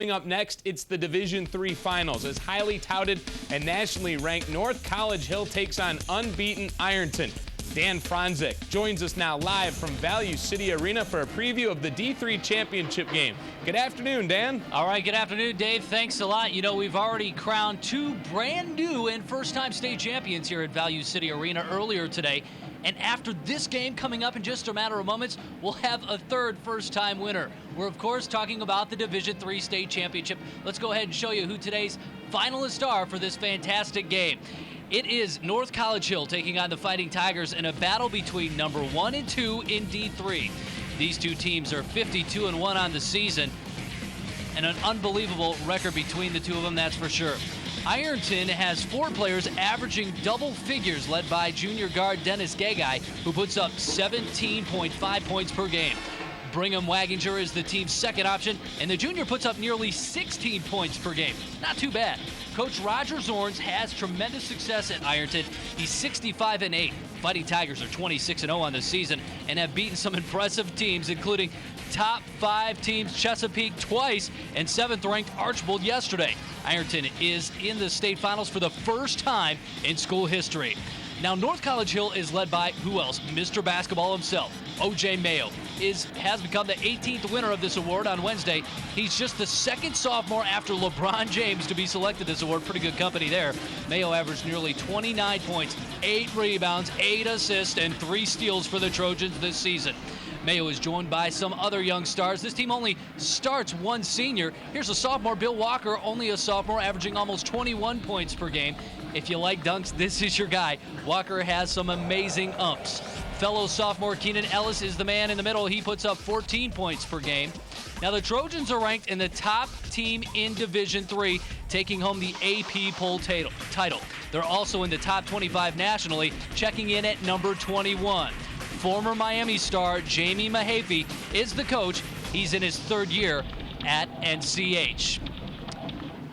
Coming up next, it's the Division III Finals as highly touted and nationally ranked North College Hill takes on unbeaten Ironton. Dan Franzik joins us now live from Value City Arena for a preview of the D3 championship game. Good afternoon, Dan. All right, good afternoon, Dave. Thanks a lot. You know, we've already crowned two brand new and first-time state champions here at Value City Arena earlier today. And after this game coming up in just a matter of moments, we'll have a third first-time winner. We're, of course, talking about the Division III state championship. Let's go ahead and show you who today's finalists are for this fantastic game. It is North College Hill taking on the Fighting Tigers in a battle between number 1 and 2 in D3. These two teams are 52-1 on the season, and an unbelievable record between the two of them, that's for sure. Ironton has 4 players averaging double figures, led by junior guard Dennis Gagai, who puts up 17.5 points per game. Brigham Waginger is the team's second option, and the junior puts up nearly 16 points per game. Not too bad. Coach Roger Zorns has tremendous success at Ironton. He's 65-8. Fighting Tigers are 26-0 on the season and have beaten some impressive teams, including top 5 teams Chesapeake twice and 7th-ranked Archbold yesterday. Ironton is in the state finals for the first time in school history. Now, North College Hill is led by, who else? Mr. Basketball himself, O.J. Mayo, has become the 18th winner of this award on Wednesday. He's just the second sophomore after LeBron James to be selected this award. Pretty good company there. Mayo averaged nearly 29 points, 8 rebounds, 8 assists, and 3 steals for the Trojans this season. Mayo is joined by some other young stars. This team only starts 1 senior. Here's a sophomore, Bill Walker, only a sophomore, averaging almost 21 points per game. If you like dunks, this is your guy. Walker has some amazing umps. Fellow sophomore Keenan Ellis is the man in the middle. He puts up 14 points per game. Now, the Trojans are ranked in the top team in Division III, taking home the AP poll title. They're also in the top 25 nationally, checking in at number 21. Former Miami star Jamie Mahaffey is the coach. He's in his 3rd year at NCH.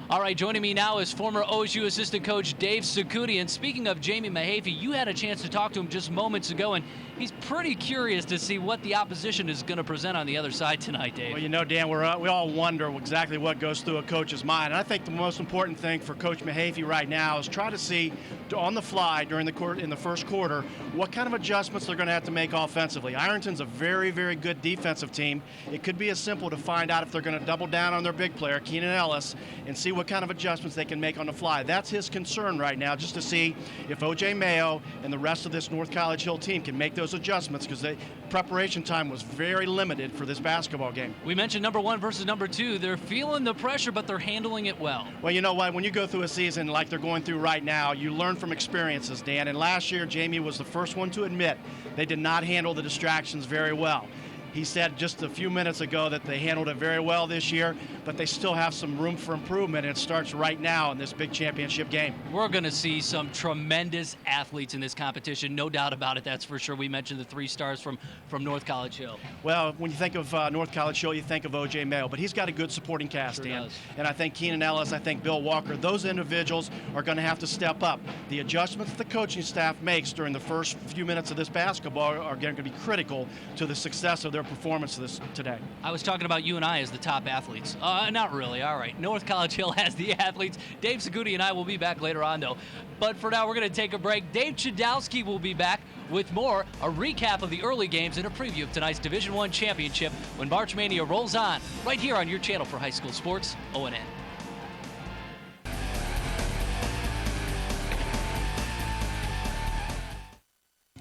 All right, joining me now is former OSU assistant coach Dave Sakutian. Speaking of Jamie Mahaffey, you had a chance to talk to him just moments ago, and he's pretty curious to see what the opposition is going to present on the other side tonight, Dave. Well, you know, Dan, we all wonder exactly what goes through a coach's mind. And I think the most important thing for Coach Mahaffey right now is try to see on the fly in the first quarter what kind of adjustments they're going to have to make offensively. Ironton's a very, very good defensive team. It could be as simple to find out if they're going to double down on their big player, Keenan Ellis, and see what kind of adjustments they can make on the fly. That's his concern right now, just to see if O.J. Mayo and the rest of this North College Hill team can make those adjustments, because the preparation time was very limited for this basketball game. We mentioned number 1 versus number 2. They're feeling the pressure, but they're handling it well. Well, you know what? When you go through a season like they're going through right now, you learn from experiences, Dan. And last year, Jamie was the first one to admit they did not handle the distractions very well. He said just a few minutes ago that they handled it very well this year, but they still have some room for improvement, and it starts right now in this big championship game. We're going to see some tremendous athletes in this competition, no doubt about it, that's for sure. We mentioned the 3 stars from North College Hill. Well, when you think of North College Hill, you think of O.J. Mayo, but he's got a good supporting cast, Sure Dan. does. And I think Keenan Ellis, I think Bill Walker, those individuals are going to have to step up. The adjustments the coaching staff makes during the first few minutes of this basketball are going to be critical to the success of their performance today. I was talking about you and I as the top athletes. Not really. All right. North College Hill has the athletes. Dave Saguti and I will be back later on, though. But for now, we're going to take a break. Dave Chudowski will be back with more, a recap of the early games and a preview of tonight's Division I championship when March Mania rolls on right here on your channel for high school sports, ONN.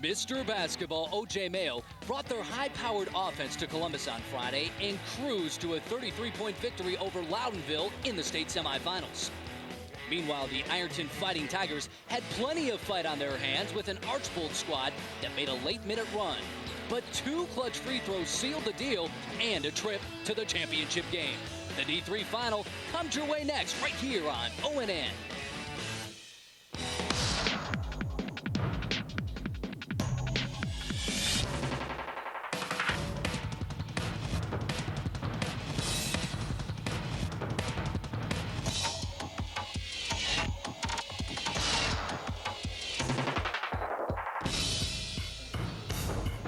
Mr. Basketball, O.J. Mayo, brought their high-powered offense to Columbus on Friday and cruised to a 33-point victory over Loudonville in the state semifinals. Meanwhile, the Ironton Fighting Tigers had plenty of fight on their hands with an Archbold squad that made a late-minute run. But 2 clutch free throws sealed the deal and a trip to the championship game. The D3 final comes your way next, right here on ONN.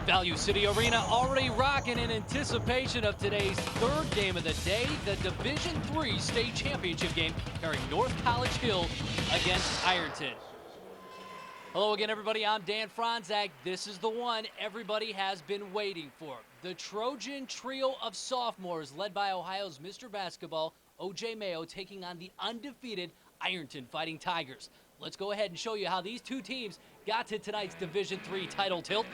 Value City Arena already rocking in anticipation of today's third game of the day, the Division III state championship game pairing North College Hill against Ironton. Hello again, everybody. I'm Dan Franzak. This is the one everybody has been waiting for. The Trojan trio of sophomores led by Ohio's Mr. Basketball, O.J. Mayo, taking on the undefeated Ironton Fighting Tigers. Let's go ahead and show you how these two teams got to tonight's Division III title tilt.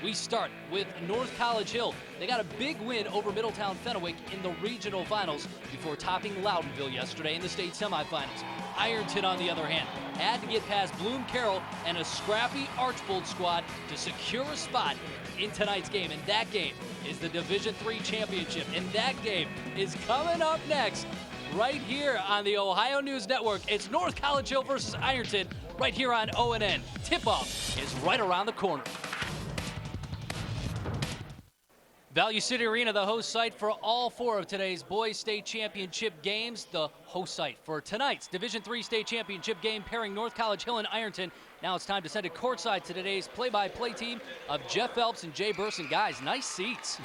We start with North College Hill. They got a big win over Middletown Fenwick in the regional finals before topping Loudonville yesterday in the state semifinals. Ironton, on the other hand, had to get past Bloom Carroll and a scrappy Archbold squad to secure a spot in tonight's game. And that game is the Division III championship. And that game is coming up next right here on the Ohio News Network. It's North College Hill versus Ironton right here on ONN. Tip-off is right around the corner. Value City Arena, the host site for all four of today's boys state championship games. The host site for tonight's Division III state championship game pairing North College Hill and Ironton. Now it's time to send it courtside to today's play-by-play team of Jeff Phelps and Jay Burson. Guys, nice seats.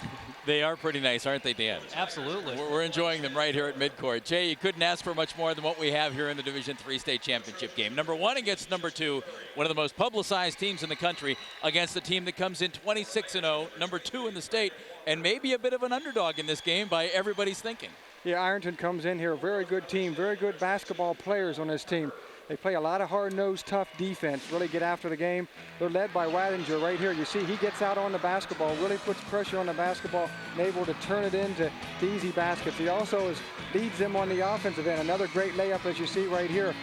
They are pretty nice, aren't they, Dan? Absolutely. We're enjoying them right here at midcourt. Jay, you couldn't ask for much more than what we have here in the Division III state championship game. Number one against number two, one of the most publicized teams in the country, against a team that comes in 26-0, number two in the state, and maybe a bit of an underdog in this game by everybody's thinking. Yeah, Ironton comes in here, a very good team, very good basketball players on this team. They play a lot of hard-nosed, tough defense, really get after the game. They're led by Wattinger right here. You see he gets out on the basketball, really puts pressure on the basketball, and able to turn it into easy baskets. He also leads them on the offensive end. Another great layup, as you see right here.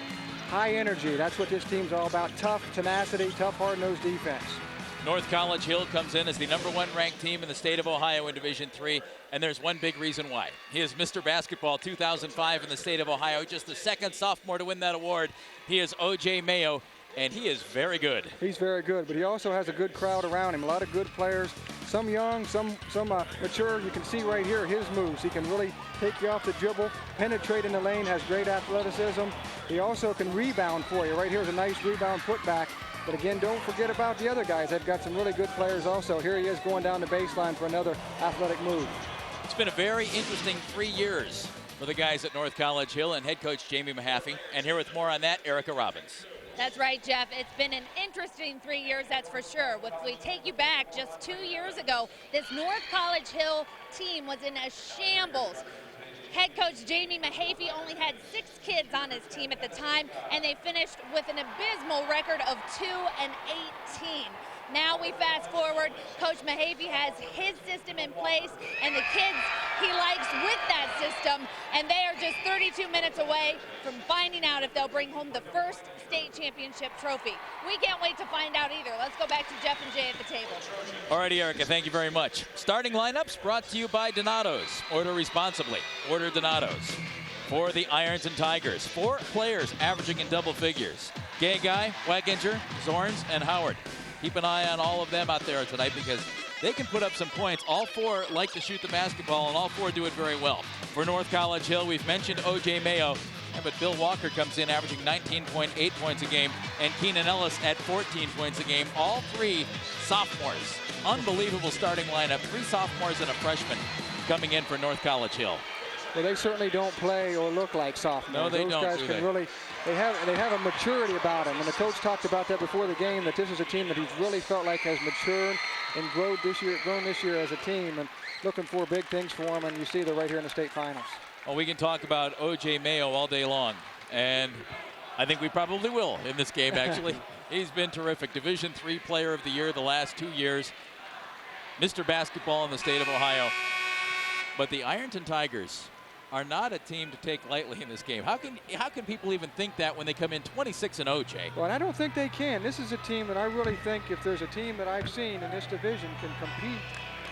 High energy, that's what this team's all about. Tough tenacity, tough hard-nosed defense. North College Hill comes in as the number one ranked team in the state of Ohio in Division III, and there's one big reason why. He is Mr. Basketball 2005 in the state of Ohio, just the second sophomore to win that award. He is O.J. Mayo, and he is very good. He's very good, but he also has a good crowd around him, a lot of good players, some young, some mature. You can see right here his moves. He can really take you off the dribble, penetrate in the lane, has great athleticism. He also can rebound for you. Right here's a nice rebound putback. But again, don't forget about the other guys. They've got some really good players also. Here he is going down the baseline for another athletic move. It's been a very interesting 3 years for the guys at North College Hill and head coach Jamie Mahaffey. And here with more on that, Erica Robbins. That's right, Jeff. It's been an interesting 3 years, that's for sure. If we take you back just 2 years ago, this North College Hill team was in a shambles. Head coach Jamie Mahaffey only had 6 kids on his team at the time, and they finished with an abysmal record of 2-18. Now we fast forward, Coach Mahaffey has his system in place, and the kids he likes with that system, and they are just 32 minutes away from finding out if they'll bring home the first state championship trophy. We can't wait to find out either. Let's go back to Jeff and Jay at the table. All righty, Erica, thank you very much. Starting lineups brought to you by Donato's. Order responsibly. Order Donato's. For the Ironton Tigers, 4 players averaging in double figures. Gay Guy, Waginger, Zorns, and Howard. Keep an eye on all of them out there tonight because they can put up some points. All 4 like to shoot the basketball, and all 4 do it very well. For North College Hill, we've mentioned O.J. Mayo, but Bill Walker comes in averaging 19.8 points a game, and Keenan Ellis at 14 points a game. All 3 sophomores. Unbelievable starting lineup. 3 sophomores and a freshman coming in for North College Hill. Well, they certainly don't play or look like sophomores. No, they Those don't, guys do can they? really, they have a maturity about them. And the coach talked about that before the game, that this is a team that he's really felt like has matured and grown this year as a team, and looking for big things for them. And you see they're right here in the state finals. Well, we can talk about O.J. Mayo all day long, and I think we probably will in this game, actually. He's been terrific. Division III Player of the Year the last 2 years. Mr. Basketball in the state of Ohio. But the Ironton Tigers are not a team to take lightly in this game. How can people even think that when they come in 26-0, Jay? Well, I don't think they can. This is a team that I really think, if there's a team that I've seen in this division can compete,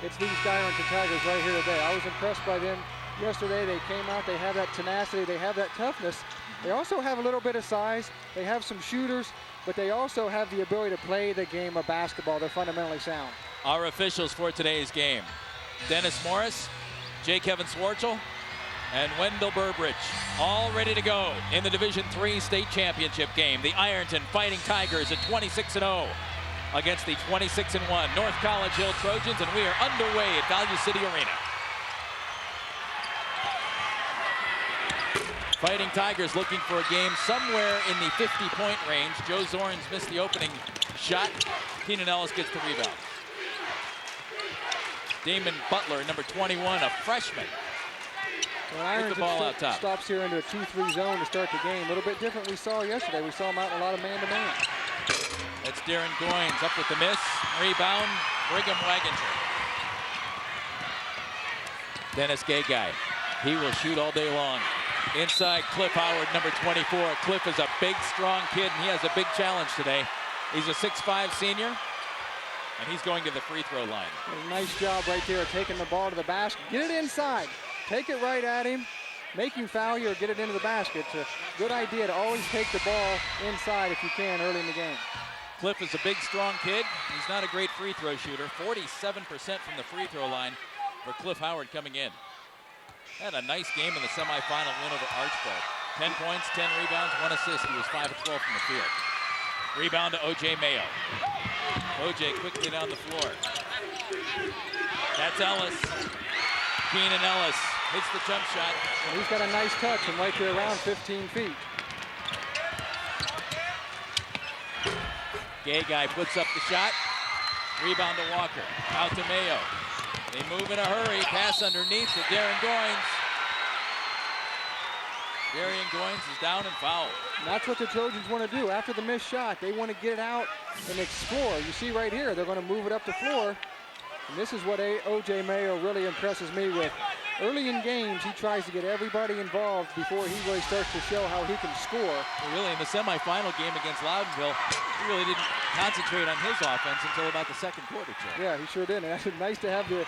it's these Ironton Tigers right here today. I was impressed by them yesterday. They came out, they have that tenacity, they have that toughness. They also have a little bit of size. They have some shooters, but they also have the ability to play the game of basketball. They're fundamentally sound. Our officials for today's game: Dennis Morris, J. Kevin Swarchel, and Wendell Burbridge, all ready to go in the Division III state championship game. The Ironton Fighting Tigers at 26-0 against the 26-1 North College Hill Trojans, and we are underway at Value City Arena. Fighting Tigers looking for a game somewhere in the 50-point range. Joe Zorns missed the opening shot. Keenan Ellis gets the rebound. Damon Butler, number 21, a freshman. Well, Ironton the ball out top. Stops here into a 2-3 zone to start the game. A little bit different we saw yesterday. We saw him out in a lot of man-to-man. That's Darren Goins up with the miss. Rebound, Brigham Waginger. Dennis Gay-Guy. He will shoot all day long. Inside, Cliff Howard, number 24. Cliff is a big, strong kid, and he has a big challenge today. He's a 6'5" senior, and he's going to the free throw line. A nice job right there, taking the ball to the basket. Get it inside. Take it right at him. Make him foul you or get it into the basket. It's a good idea to always take the ball inside if you can early in the game. Cliff is a big, strong kid. He's not a great free throw shooter. 47% from the free throw line for Cliff Howard coming in. Had a nice game in the semifinal win over Archbold. 10 points, 10 rebounds, 1 assist. He was 5 of 12 from the field. Rebound to O.J. Mayo. O.J. quickly down the floor. That's Ellis. Keenan Ellis hits the jump shot. And he's got a nice touch and right there around 15 feet. Gay-Guy puts up the shot. Rebound to Walker. Out to Mayo. They move in a hurry. Pass underneath to Darren Goins. Darren Goins is down and fouled. And that's what the Trojans want to do. After the missed shot, they want to get it out and explore. You see right here, they're going to move it up the floor. And this is what O.J. Mayo really impresses me with. Early in games, he tries to get everybody involved before he really starts to show how he can score. Well, really, in the semifinal game against Loudonville, he really didn't concentrate on his offense until about the second quarter, Joe. Yeah, he sure did. And it's nice to have the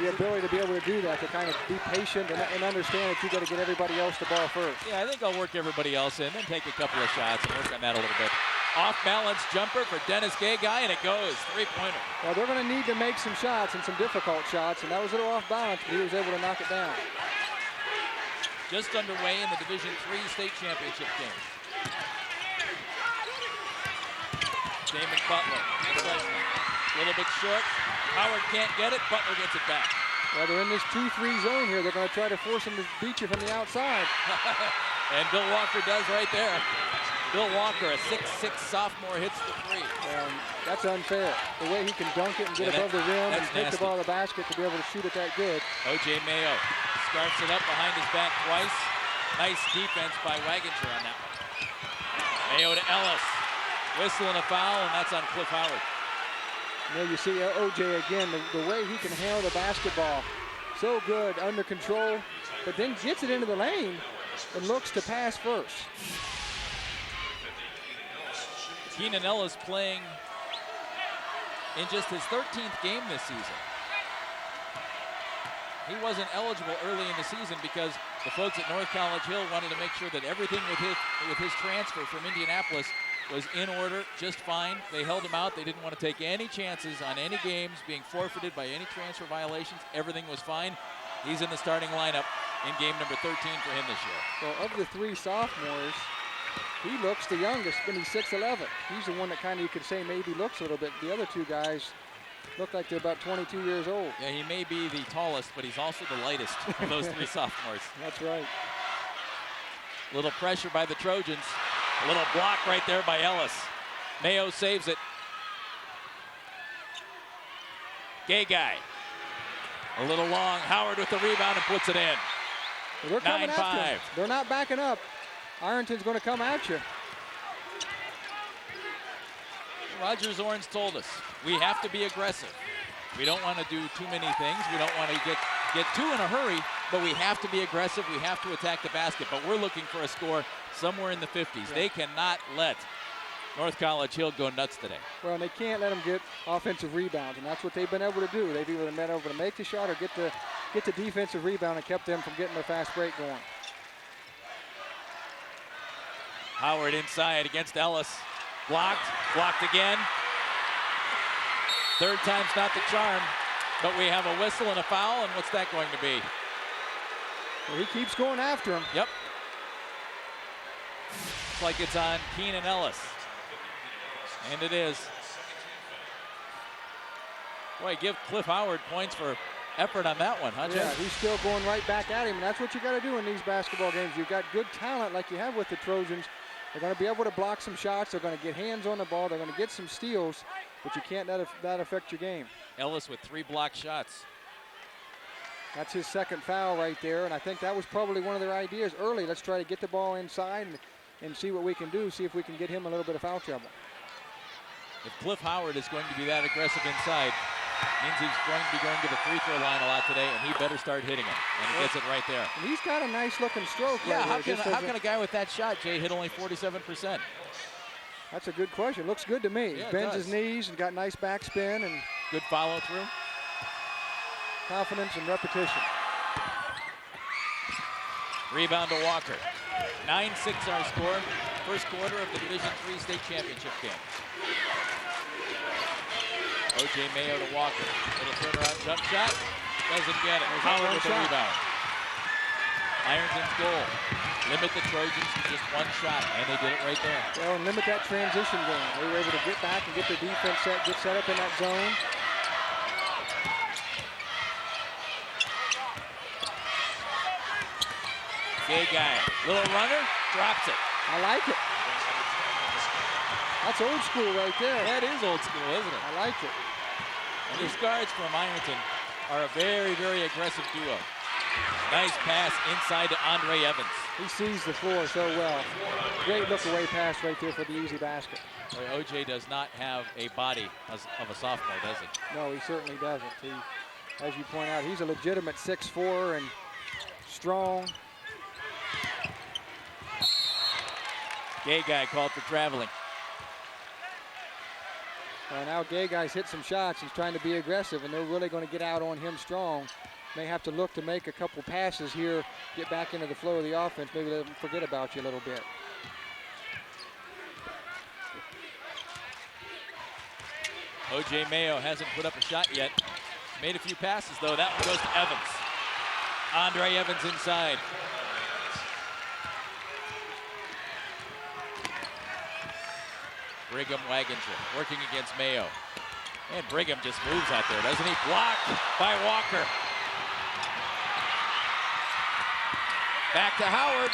ability to be able to do that, to kind of be patient and understand that you got to get everybody else the ball first. Yeah, I think I'll work everybody else in, then take a couple of shots and work on that a little bit. Off-balance jumper for Dennis Gay-Guy, and it goes. Three-pointer. Well, they're going to need to make some shots and some difficult shots, and that was a little off-balance, but he was able to knock it down. Just underway in the Division III state championship game. Damon Butler, the freshman. A little bit short. Howard can't get it. Butler gets it back. Well, they're in this 2-3 zone here. They're going to try to force him to beat you from the outside. And Bill Walker does right there. Bill Walker, a 6'6" sophomore, hits the three. That's unfair. The way he can dunk it and get above the rim and take the ball to the basket to be able to shoot it that good. O.J. Mayo scarfs it up behind his back twice. Nice defense by Waginger on that one. Mayo to Ellis. Whistle and a foul, and that's on Cliff Howard. There you see O.J. again, the way he can handle the basketball. So good, under control, but then gets it into the lane and looks to pass first. Keenan Ellis playing in just his 13th game this season. He wasn't eligible early in the season because the folks at North College Hill wanted to make sure that everything with his transfer from Indianapolis was in order, just fine. They held him out. They didn't want to take any chances on any games being forfeited by any transfer violations. Everything was fine. He's in the starting lineup in game number 13 for him this year. Well, of the three sophomores, he looks the youngest, but he's 6'11". He's the one that kind of, you could say, maybe looks a little bit. The other two guys look like they're about 22 years old. Yeah, he may be the tallest, but he's also the lightest of those three sophomores. That's right. Little pressure by the Trojans. A little block right there by Ellis. Mayo saves it. Gay-Guy. A little long. Howard with the rebound and puts it in. Well, they're coming 9-5. after him. They're not backing up. Ironton's going to come at you. Roger Zorns told us we have to be aggressive. We don't want to do too many things. We don't want to get too in a hurry, but we have to be aggressive. We have to attack the basket, but we're looking for a score somewhere in the 50s. Yeah. They cannot let North College Hill go nuts today. Well, and they can't let them get offensive rebounds, and that's what they've been able to do. They've either been able to make the shot or get the defensive rebound and kept them from getting a fast break going. Howard inside against Ellis. Blocked again. Third time's not the charm, but we have a whistle and a foul, and what's that going to be? Well, he keeps going after him. Yep. Looks like it's on Keenan Ellis. And it is. Boy, give Cliff Howard points for effort on that one, huh, Jeff? Yeah, he's still going right back at him, and that's what you got to do in these basketball games. You've got good talent like you have with the Trojans. They're going to be able to block some shots. They're going to get hands on the ball. They're going to get some steals, but you can't let that affect your game. Ellis with 3 blocked shots. That's his second foul right there, and I think that was probably one of their ideas early. Let's try to get the ball inside and see what we can do, see if we can get him a little bit of foul trouble. If Cliff Howard is going to be that aggressive inside, means he's going to be going to the free throw line a lot today, and he better start hitting it. And he gets it right there. And he's got a nice looking stroke. Yeah, right how can a guy with that shot, Jay, hit only 47%? That's a good question. Looks good to me. Yeah, Bends his knees and got nice backspin and good follow through. Confidence and repetition. Rebound to Walker. 9-6 our score. First quarter of the Division III state championship game. O.J. Mayo to Walker. Little turnaround jump shot. Doesn't get it. Howard with the rebound. Ironton's goal. Limit the Trojans to just one shot, and they did it right there. Well, and limit that transition game. They were able to get back and get their defense set, get set up in that zone. Gay guy. Little runner. Drops it. I like it. That's old school right there. That is old school, isn't it? I like it. And these guards from Ironton are a very, very aggressive duo. Nice pass inside to Andre Evans. He sees the floor so well. Great look away pass right there for the easy basket. Boy, OJ does not have a body of a sophomore, does he? No, he certainly doesn't. He, as you point out, he's a legitimate 6'4" and strong. Gay guy called for traveling. Well, now Gay guy's hit some shots. He's trying to be aggressive, and they're really going to get out on him strong. May have to look to make a couple passes here, get back into the flow of the offense. Maybe let them forget about you a little bit. O.J. Mayo hasn't put up a shot yet. Made a few passes, though. That one goes to Evans. Andre Evans inside. Brigham Waginger working against Mayo. And Brigham just moves out there, doesn't he? Blocked by Walker. Back to Howard.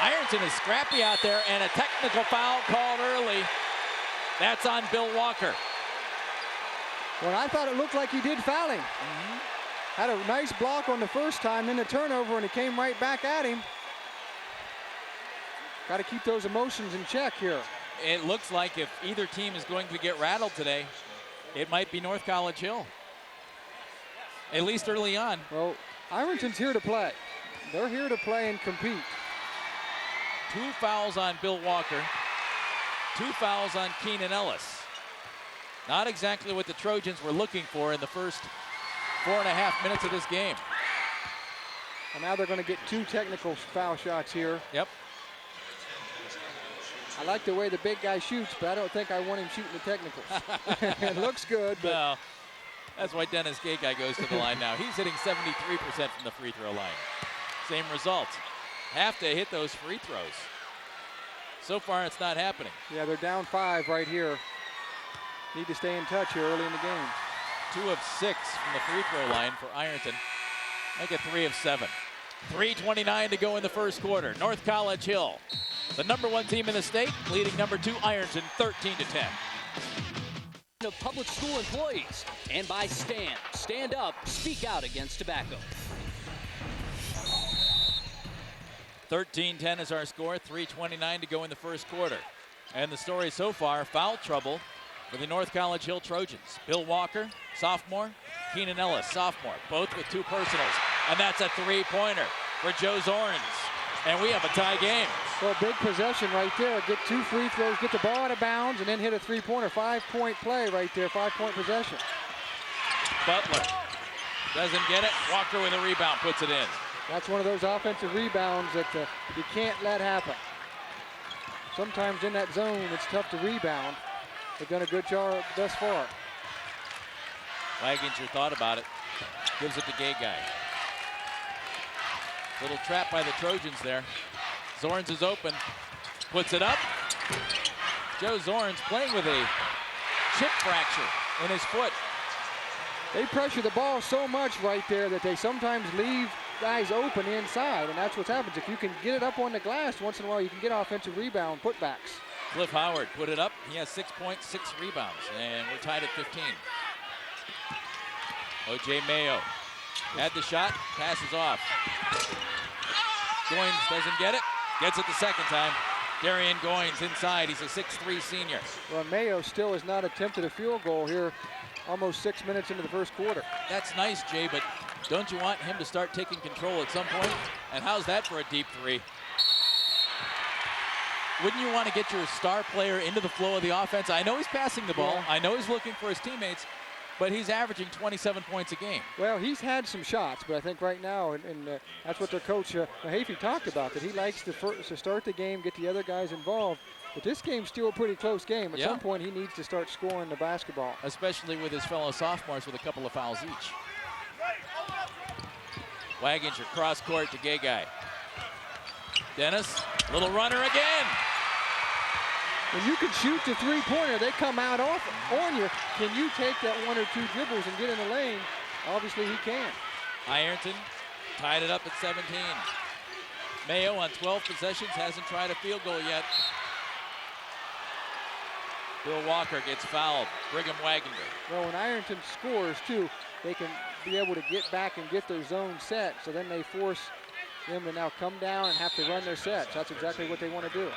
Ironton is scrappy out there, and a technical foul called early. That's on Bill Walker. Well, I thought it looked like he did foul him. Had a nice block on the first time, then the turnover, and he came right back at him. Got to keep those emotions in check here. It looks like if either team is going to get rattled today, it might be North College Hill. At least early on. Well, Ironton's here to play. They're here to play and compete. 2 fouls on Bill Walker. 2 fouls on Keenan Ellis. Not exactly what the Trojans were looking for in the first 4.5 minutes of this game. And now they're going to get 2 technical foul shots here. Yep. I like the way the big guy shoots, but I don't think I want him shooting the technicals. It looks good, but... No. That's why Dennis Gay guy goes to the line now. He's hitting 73% from the free throw line. Same result. Have to hit those free throws. So far, it's not happening. Yeah, they're down 5 right here. Need to stay in touch here early in the game. 2 of 6 from the free throw line for Ironton. Make it 3 of 7. 3:29 to go in the first quarter. North College Hill, the #1 team in the state, leading #2 Ironton 13-10. Of public school employees, and by STAND. Stand up, speak out against tobacco. 13-10 is our score. 3:29 to go in the first quarter. And the story so far, foul trouble for the North College Hill Trojans. Bill Walker, sophomore. Keenan Ellis, sophomore. Both with 2 personals. And that's a 3-pointer for Joe Zorns. And we have a tie game. Well, big possession right there. Get 2 free throws, get the ball out of bounds, and then hit a 3-pointer. 5-point play right there, 5-point possession. Butler doesn't get it. Walker with a rebound, puts it in. That's one of those offensive rebounds that you can't let happen. Sometimes in that zone, it's tough to rebound. They've done a good job thus far. Waginger thought about it. Gives it to Gay guy. Little trap by the Trojans there. Zorns is open. Puts it up. Joe Zorns playing with a chip fracture in his foot. They pressure the ball so much right there that they sometimes leave guys open inside, and that's what happens. If you can get it up on the glass, once in a while you can get offensive rebound putbacks. Cliff Howard put it up. He has 6 points, 6 rebounds, and we're tied at 15. O.J. Mayo had the shot, passes off. Goins doesn't get it, gets it the second time. Darian Goins inside, he's a 6'3" senior. Well, Mayo still has not attempted a field goal here almost 6 minutes into the first quarter. That's nice, Jay, but don't you want him to start taking control at some point? And how's that for a deep three? Wouldn't you want to get your star player into the flow of the offense? I know he's passing the ball. Yeah. I know he's looking for his teammates, but he's averaging 27 points a game. Well, he's had some shots, but I think right now, and that's what their coach Mahaffey talked about, that he likes to start the game, get the other guys involved. But this game's still a pretty close game. At some point, he needs to start scoring the basketball. Especially with his fellow sophomores with a couple of fouls each. Waginger cross court to Gay Guy. Dennis, little runner again. When you can shoot the three-pointer, they come out off on you. Can you take that 1 or 2 dribbles and get in the lane? Obviously, he can. Ironton tied it up at 17. Mayo on 12 possessions hasn't tried a field goal yet. Bill Walker gets fouled. Brigham Waginger. Well, when Ironton scores, too, they can be able to get back and get their zone set. So then they force them to now come down and have to run their sets. That's exactly what they want to do.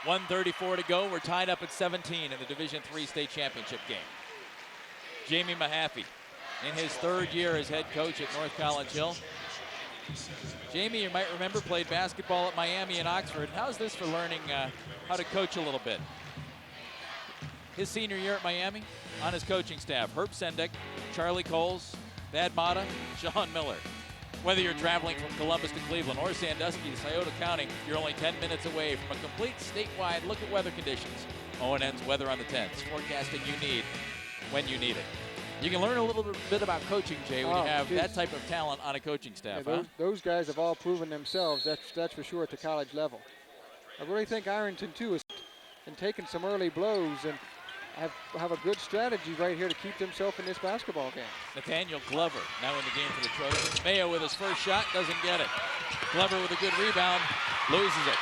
1:34 to go. We're tied up at 17 in the Division III state championship game. Jamie Mahaffey in his 3rd year as head coach at North College Hill. Jamie, you might remember, played basketball at Miami and Oxford. How's this for learning how to coach a little bit? His senior year at Miami, on his coaching staff, Herb Sendek, Charlie Coles, Thad Mata, Sean Miller. Whether you're traveling from Columbus to Cleveland or Sandusky to Scioto County, you're only 10 minutes away from a complete statewide look at weather conditions. O&N's Weather on the 10s, forecasting you need when you need it. You can learn a little bit about coaching, Jay, when you have that type of talent on a coaching staff. Yeah, those guys have all proven themselves, that's for sure, at the college level. I really think Ironton, too, has been taking some early blows and have a good strategy right here to keep themselves in this basketball game. Nathaniel Glover now in the game for the Trojans. Mayo with his first shot, doesn't get it. Glover with a good rebound, loses it.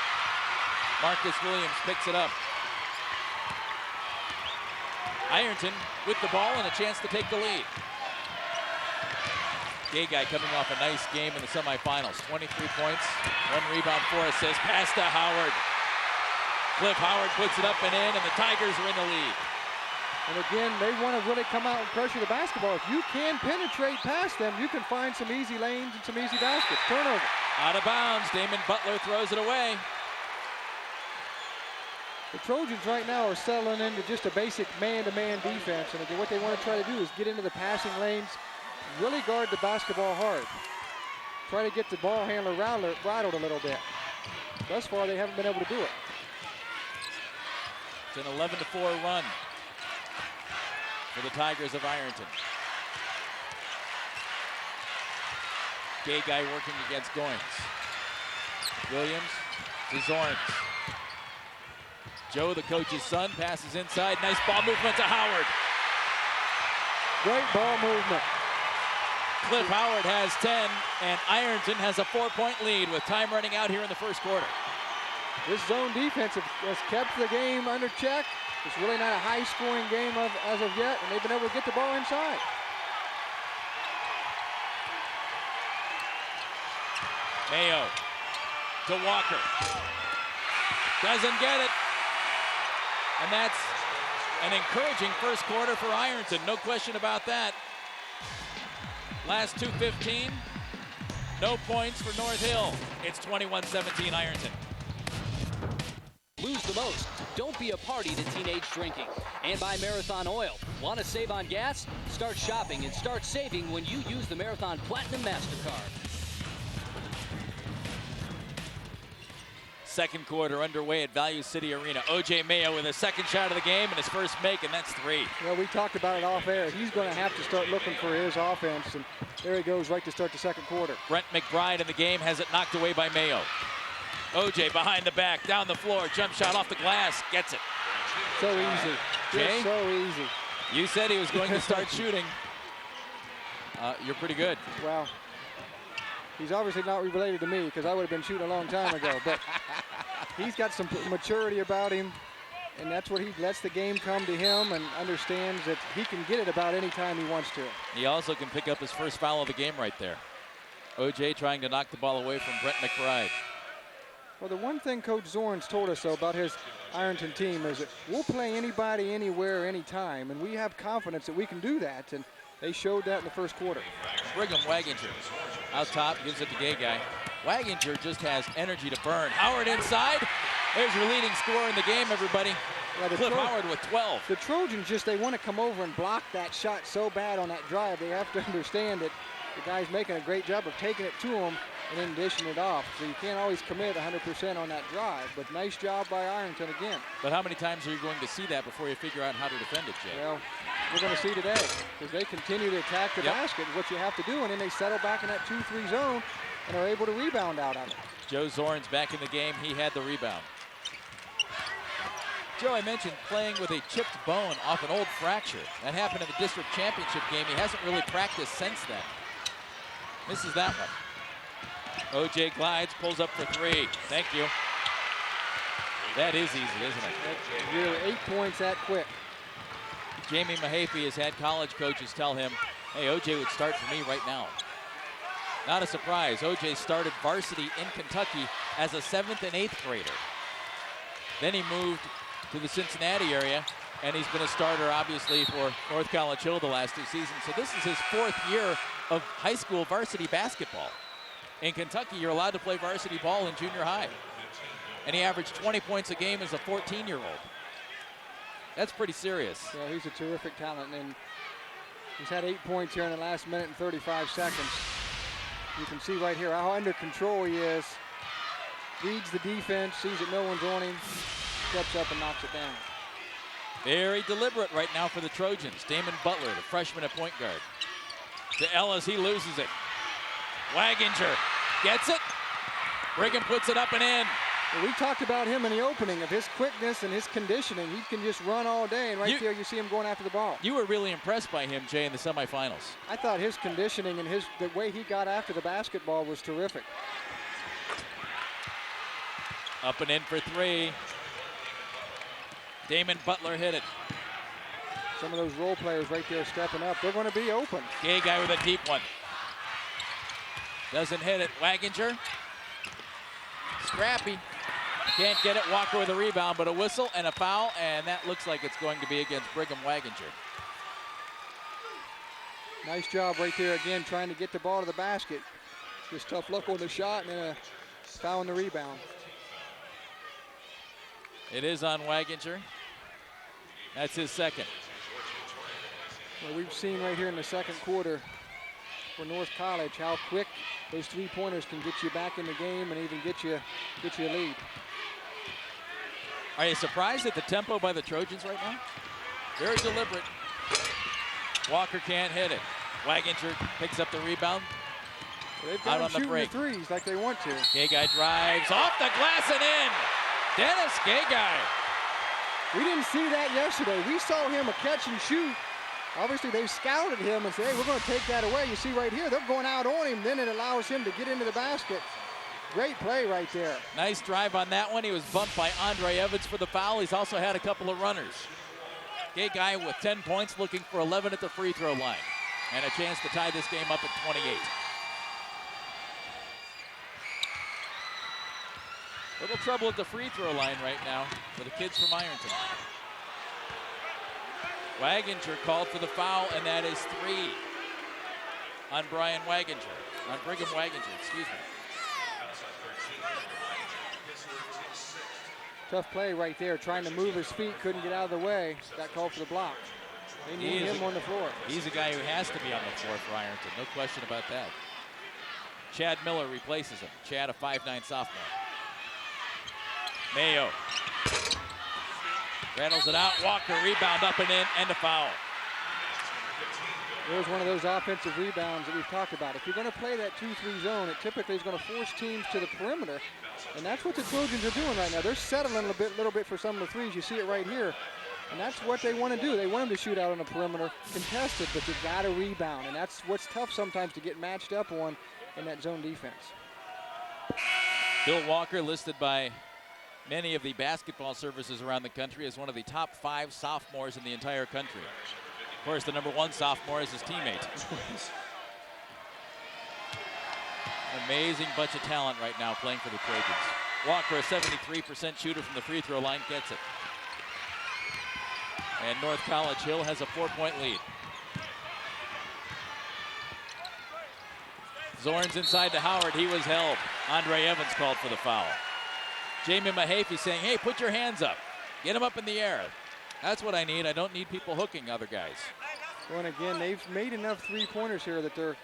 Marcus Williams picks it up. Ironton with the ball and a chance to take the lead. Gay Guy coming off a nice game in the semifinals. 23 points, 1 rebound, 4 assists. Pass to Howard. Cliff Howard puts it up and in, and the Tigers are in the lead. And again, they want to really come out and pressure the basketball. If you can penetrate past them, you can find some easy lanes and some easy baskets. Turnover. Out of bounds, Damon Butler throws it away. The Trojans right now are settling into just a basic man-to-man defense. And again, what they want to try to do is get into the passing lanes, really guard the basketball hard. Try to get the ball handler rattled a little bit. Thus far, they haven't been able to do it. It's an 11-4 run for the Tigers of Ironton. Gay Guy working against Goins. Williams to Zorns. Joe, the coach's son, passes inside. Nice ball movement to Howard. Great ball movement. Cliff Howard has 10, and Ironton has a 4-point lead with time running out here in the first quarter. This zone defense has kept the game under check. It's really not a high-scoring game as of yet, and they've been able to get the ball inside. Mayo to Walker. Doesn't get it. And that's an encouraging first quarter for Ironton, no question about that. Last 2:15, no points for North Hill. It's 21-17 Ironton. Lose the most. Don't be a party to teenage drinking. And by Marathon Oil. Want to save on gas? Start shopping and start saving when you use the Marathon Platinum MasterCard. Second quarter underway at Value City Arena. O.J. Mayo with a second shot of the game and his first make, and that's 3. Well, we talked about it off air. He's going to have to start looking for his offense, and there he goes right to start the second quarter. Brent McBride in the game has it knocked away by Mayo. O.J. behind the back, down the floor, jump shot off the glass, gets it. so easy. Jay? Just so easy. You said he was going to start shooting. You're pretty good. Well, he's obviously not related to me because I would have been shooting a long time ago. But he's got some maturity about him, and that's what he lets the game come to him and understands that he can get it about any time he wants to. He also can pick up his first foul of the game right there. OJ trying to knock the ball away from Brent McBride. Well, the one thing Coach Zorn's told us, though, about his Ironton team is that we'll play anybody, anywhere, anytime, and we have confidence that we can do that, and they showed that in the first quarter. Brigham Waginger out top, gives it to Gay Guy. Waginger just has energy to burn. Howard inside. There's your leading scorer in the game, everybody. Yeah, Cliff Howard with 12. The Trojans they want to come over and block that shot so bad on that drive. They have to understand that the guy's making a great job of taking it to him and then dishing it off. So you can't always commit 100% on that drive, but nice job by Ironton again. But how many times are you going to see that before you figure out how to defend it, Jay? Well, we're going to see today because they continue to attack the basket, what you have to do, and then they settle back in that 2-3 zone and are able to rebound out of it. Joe Zorn's back in the game. He had the rebound. Joe, I mentioned playing with a chipped bone off an old fracture. That happened in the district championship game. He hasn't really practiced since then. Misses that one. OJ glides, pulls up for three. Thank you. That is easy, isn't it? That's really 8 points that quick. Jamie Mahaffey has had college coaches tell him, hey, OJ would start for me right now. Not a surprise. OJ started varsity in Kentucky as a 7th and 8th grader. Then he moved to the Cincinnati area, and he's been a starter, obviously, for North College Hill the last 2 seasons. So this is his 4th year of high school varsity basketball. In Kentucky, you're allowed to play varsity ball in junior high. And he averaged 20 points a game as a 14-year-old. That's pretty serious. Yeah, he's a terrific talent, and he's had 8 points here in the last minute and 35 seconds. You can see right here how under control he is. Reads the defense, sees that no one's on him, steps up and knocks it down. Very deliberate right now for the Trojans. Damon Butler, the freshman at point guard. To Ellis, he loses it. Waginger gets it. Brigham puts it up and in. Well, we talked about him in the opening of his quickness and his conditioning. He can just run all day, and right there you see him going after the ball. You were really impressed by him, Jay, in the semifinals. I thought his conditioning and the way he got after the basketball was terrific. Up and in for three. Damon Butler hit it. Some of those role players right there stepping up. They're going to be open. Gay Guy with a deep one. Doesn't hit it. Waginger. Scrappy. Can't get it. Walker with a rebound, but a whistle and a foul, and that looks like it's going to be against Brigham Waginger. Nice job right there again, trying to get the ball to the basket. Just tough luck on the shot and then a foul on the rebound. It is on Waginger. That's his second. Well, we've seen right here in the second quarter for North College how quick those three-pointers can get you back in the game and even get you a lead. Are you surprised at the tempo by the Trojans right now? Very deliberate. Walker can't hit it. Waginger picks up the rebound. Well, they've got them shooting the threes like they want to. Gay Guy drives off the glass and in. Dennis Gay Guy. We didn't see that yesterday. We saw him a catch and shoot. Obviously, they've scouted him and said, hey, we're going to take that away. You see right here, they're going out on him. Then it allows him to get into the basket. Great play right there. Nice drive on that one. He was bumped by Andre Evans for the foul. He's also had a couple of runners. Gay Guy with 10 points, looking for 11 at the free throw line. And a chance to tie this game up at 28. Little trouble at the free throw line right now for the kids from Ironton. Waginger called for the foul, and that is 3 on Brigham Waginger, excuse me. Tough play right there, trying to move his feet, couldn't get out of the way. Got called for the block. They need him on the floor. He's a guy who has to be on the floor for Ironton, no question about that. Chad Miller replaces him. Chad, a 5'9" sophomore. Mayo rattles it out. Walker, rebound up and in, and a foul. There's one of those offensive rebounds that we've talked about. If you're going to play that 2-3 zone, it typically is going to force teams to the perimeter, and that's what the Trojans are doing right now. They're settling a little bit for some of the threes. You see it right here. And that's what they want to do. They want them to shoot out on the perimeter, contested, but you got to rebound. And that's what's tough sometimes to get matched up on in that zone defense. Bill Walker, listed by many of the basketball services around the country as one of the top 5 sophomores in the entire country. Of course, the #1 sophomore is his teammate. Amazing bunch of talent right now playing for the Trojans. Walker, a 73% shooter from the free throw line, gets it. And North College Hill has a 4-point lead. Zorns inside to Howard. He was held. Andre Evans called for the foul. Jamie Mahaffey saying, hey, put your hands up. Get them up in the air. That's what I need. I don't need people hooking other guys. Well, and again, they've made enough three-pointers here that they're,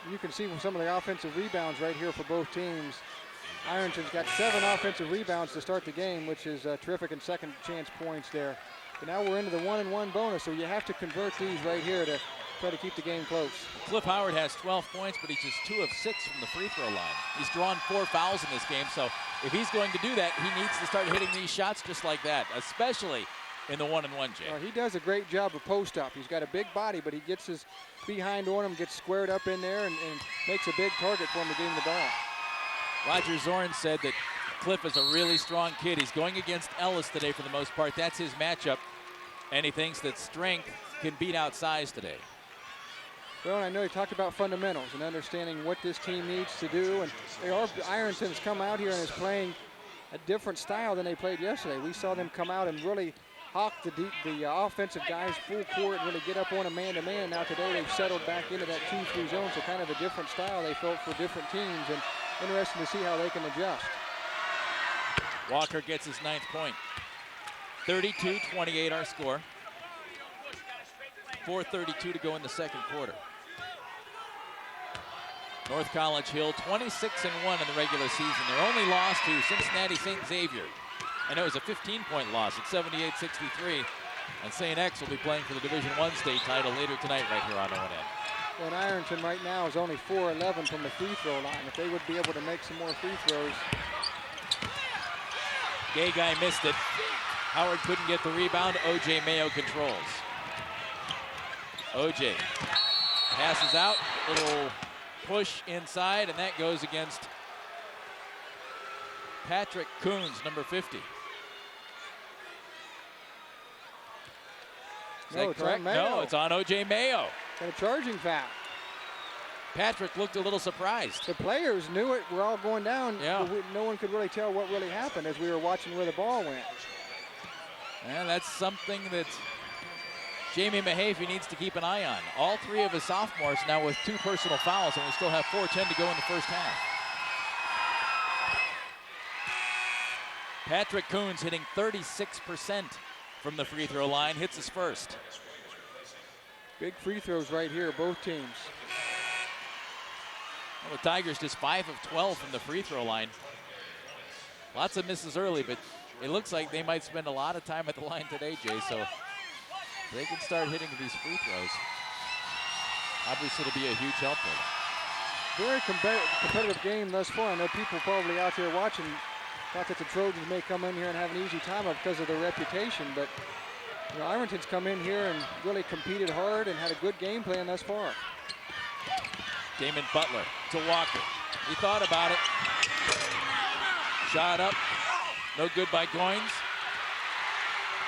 you can see some of the offensive rebounds right here for both teams. Ironton's got 7 offensive rebounds to start the game, which is terrific, and second chance points there. But now we're into the 1-and-1 bonus, so you have to convert these right here to try to keep the game close. Cliff Howard has 12 points, but he's just 2 of 6 from the free throw line. He's drawn 4 fouls in this game, so if he's going to do that, he needs to start hitting these shots just like that, especially in the 1-and-1, Jay. He does a great job of post up. He's got a big body, but he gets his behind on him, gets squared up in there, and makes a big target for him to get him the ball. Roger Zorn said that Cliff is a really strong kid. He's going against Ellis today for the most part. That's his matchup, and he thinks that strength can beat out size today. Well, I know he talked about fundamentals and understanding what this team needs to do, and Ironton's come out here and is playing a different style than they played yesterday. We saw them come out and really hawk the offensive guys full court, really get up on a man-to-man. Now today they've settled back into that 2-3 zone, so kind of a different style they felt for different teams, and interesting to see how they can adjust. Walker gets his 9th point. 32-28 our score. 4:32 to go in the second quarter. North College Hill 26-1 in the regular season. Their only loss to Cincinnati St. Xavier. And it was a 15-point loss at 78-63. And St. X will be playing for the Division I state title later tonight right here on O&M. Well, and Ironton right now is only 4-11 from the free throw line. If they would be able to make some more free throws. Gay guy missed it. Howard couldn't get the rebound. O.J. Mayo controls. O.J. passes out. Little push inside, and that goes against Patrick Coons, number 50. Is that correct? No, it's on O.J. Mayo. And a charging foul. Patrick looked a little surprised. The players knew it. We're all going down. Yeah. No one could really tell what really happened as we were watching where the ball went. And that's something that Jamie Mahaffey needs to keep an eye on. All 3 of his sophomores now with 2 personal fouls, and we still have 4:10 to go in the first half. Patrick Coons hitting 36% from the free throw line, hits his first. Big free throws right here, both teams. Well, the Tigers just 5 of 12 from the free throw line. Lots of misses early, but it looks like they might spend a lot of time at the line today, Jay, so they can start hitting these free throws. Obviously, it'll be a huge help for them. Very competitive game thus far. I know people probably out there watching thought that the Trojans may come in here and have an easy time because of their reputation, but you know, Ironton's come in here and really competed hard and had a good game plan thus far. Damon Butler to Walker. He thought about it. Shot up. No good by Goins.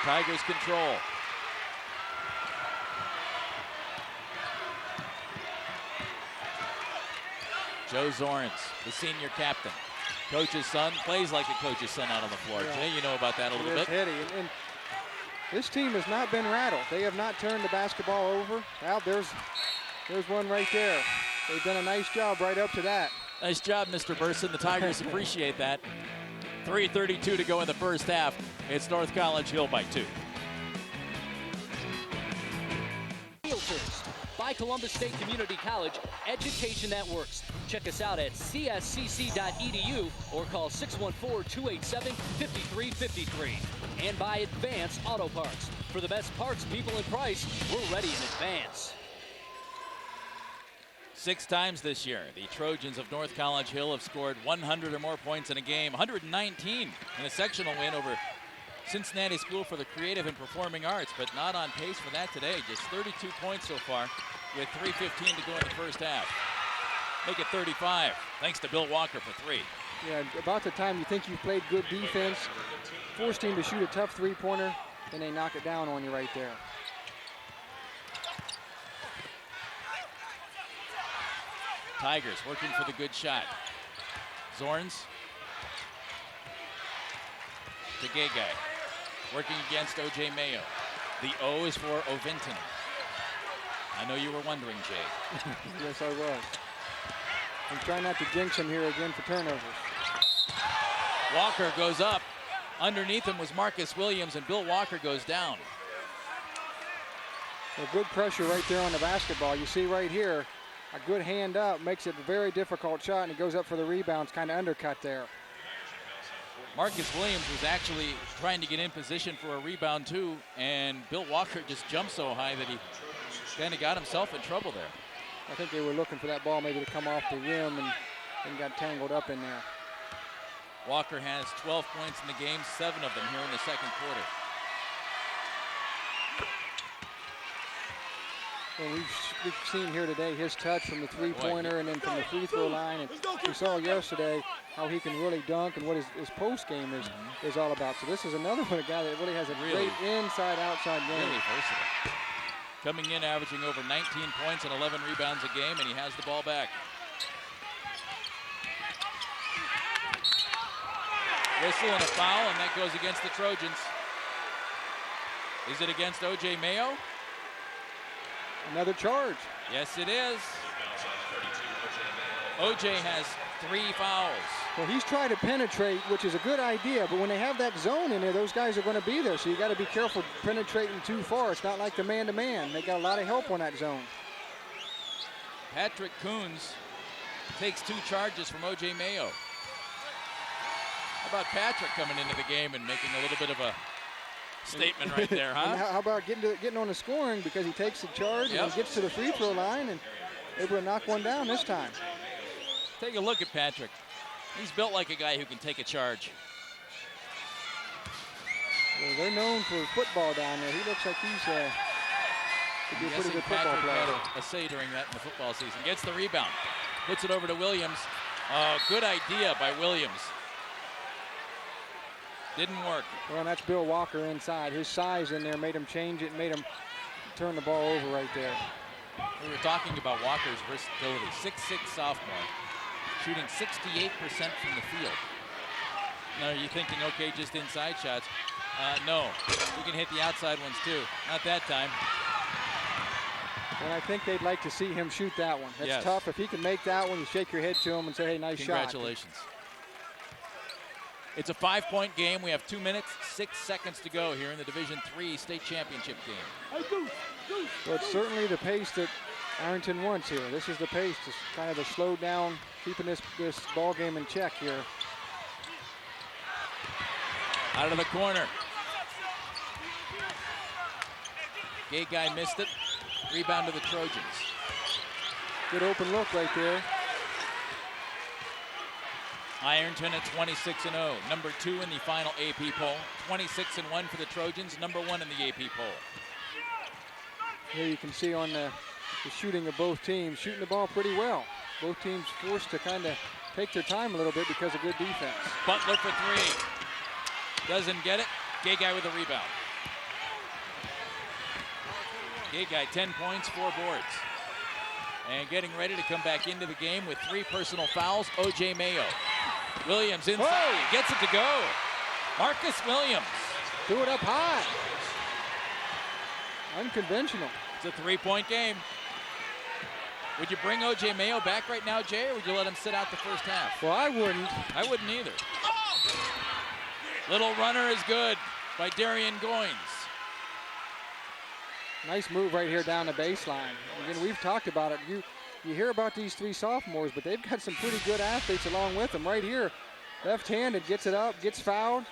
Tigers control. Joe Zorns, the senior captain. Coach's son, plays like a coach's son out on the floor. Yeah. Jay, you know about that a little bit. Heady. And this team has not been rattled. They have not turned the basketball over. Now there's one right there. They've done a nice job right up to that. Nice job, Mr. Burson. The Tigers appreciate that. 3:32 to go in the first half. It's North College Hill by 2. Realtors by Columbus State Community College, education that works. Check us out at cscc.edu or call 614-287-5353. And by Advance Auto Parts. For the best parts, people, and price, we're ready in advance. 6 times this year, the Trojans of North College Hill have scored 100 or more points in a game. 119 in a sectional win over Cincinnati School for the Creative and Performing Arts, but not on pace for that today. Just 32 points so far with 3:15 to go in the first half. Make it 35, thanks to Bill Walker for 3. Yeah, about the time you think you've played good defense, forced him to shoot a tough three-pointer, and they knock it down on you right there. Tigers working for the good shot. Zorns to Gay. Working against O.J. Mayo. The O is for Ovinton. I know you were wondering, Jay. Yes, I was. I'm trying not to jinx him here again for turnovers. Walker goes up. Underneath him was Marcus Williams, and Bill Walker goes down. A good pressure right there on the basketball. You see right here, a good hand up makes it a very difficult shot, and it goes up for the rebounds, kind of undercut there. Marcus Williams was actually trying to get in position for a rebound too, and Bill Walker just jumped so high that he kind of got himself in trouble there. I think they were looking for that ball maybe to come off the rim and got tangled up in there. Walker has 12 points in the game, 7 of them here in the second quarter. Well, we've seen here today his touch from the three-pointer and then from the free throw line. And we saw yesterday how he can really dunk and what his post game is all about. So this is another one, a guy that really has a great inside-outside game. Really versatile. Coming in, averaging over 19 points and 11 rebounds a game, and he has the ball back. Whistle and a foul, and that goes against the Trojans. Is it against O.J. Mayo? Another charge. Yes, it is. O.J. has 3 fouls. Well, he's trying to penetrate, which is a good idea, but when they have that zone in there, those guys are going to be there, so you got to be careful penetrating too far. It's not like the man-to-man. They got a lot of help on that zone. Patrick Coons takes 2 charges from O.J. Mayo. How about Patrick coming into the game and making a little bit of a statement right there, huh? How about getting on the scoring, because he takes the charge and gets to the free throw line and able to knock one down this time. Take a look at Patrick. He's built like a guy who can take a charge. Well, they're known for football down there. He looks like he's could be a pretty good football Patrick player. had a say during that in the football season. Gets the rebound. Puts it over to Williams. Good idea by Williams. Didn't work. Well, and that's Bill Walker inside. His size in there made him change it, made him turn the ball over right there. We were talking about Walker's versatility. 6'6" sophomore, shooting 68% from the field. Now, are you thinking, okay, just inside shots? No, you can hit the outside ones too. Not that time. And I think they'd like to see him shoot that one. That's Yes. tough. If he can make that one, you shake your head to him and say, hey, nice shot. Congratulations. It's a 5-point game. We have 2 minutes, 6 seconds to go here in the Division III state championship game. Well, it's certainly the pace that Ironton wants here. This is the pace, just kind of the slow down, keeping this ball game in check here. Out of the corner. Gay guy missed it. Rebound to the Trojans. Good open look right there. Ironton at 26-0, number 2 in the final AP poll. 26-1 for the Trojans, number 1 in the AP poll. Here you can see on the shooting of both teams, shooting the ball pretty well. Both teams forced to kind of take their time a little bit because of good defense. Butler for 3. Doesn't get it. Gay guy with a rebound. Gay guy, 10 points, 4 boards. And getting ready to come back into the game with 3 personal fouls, O.J. Mayo. Williams inside, gets it to go. Marcus Williams. Threw it up high. Unconventional. It's a 3-point game. Would you bring O.J. Mayo back right now, Jay, or would you let him sit out the first half? Well, I wouldn't. I wouldn't either. Little runner is good by Darian Goins. Nice move right here down the baseline. Again, we've talked about it. You hear about these 3 sophomores, but they've got some pretty good athletes along with them. Right here, left-handed, gets it up, gets fouled,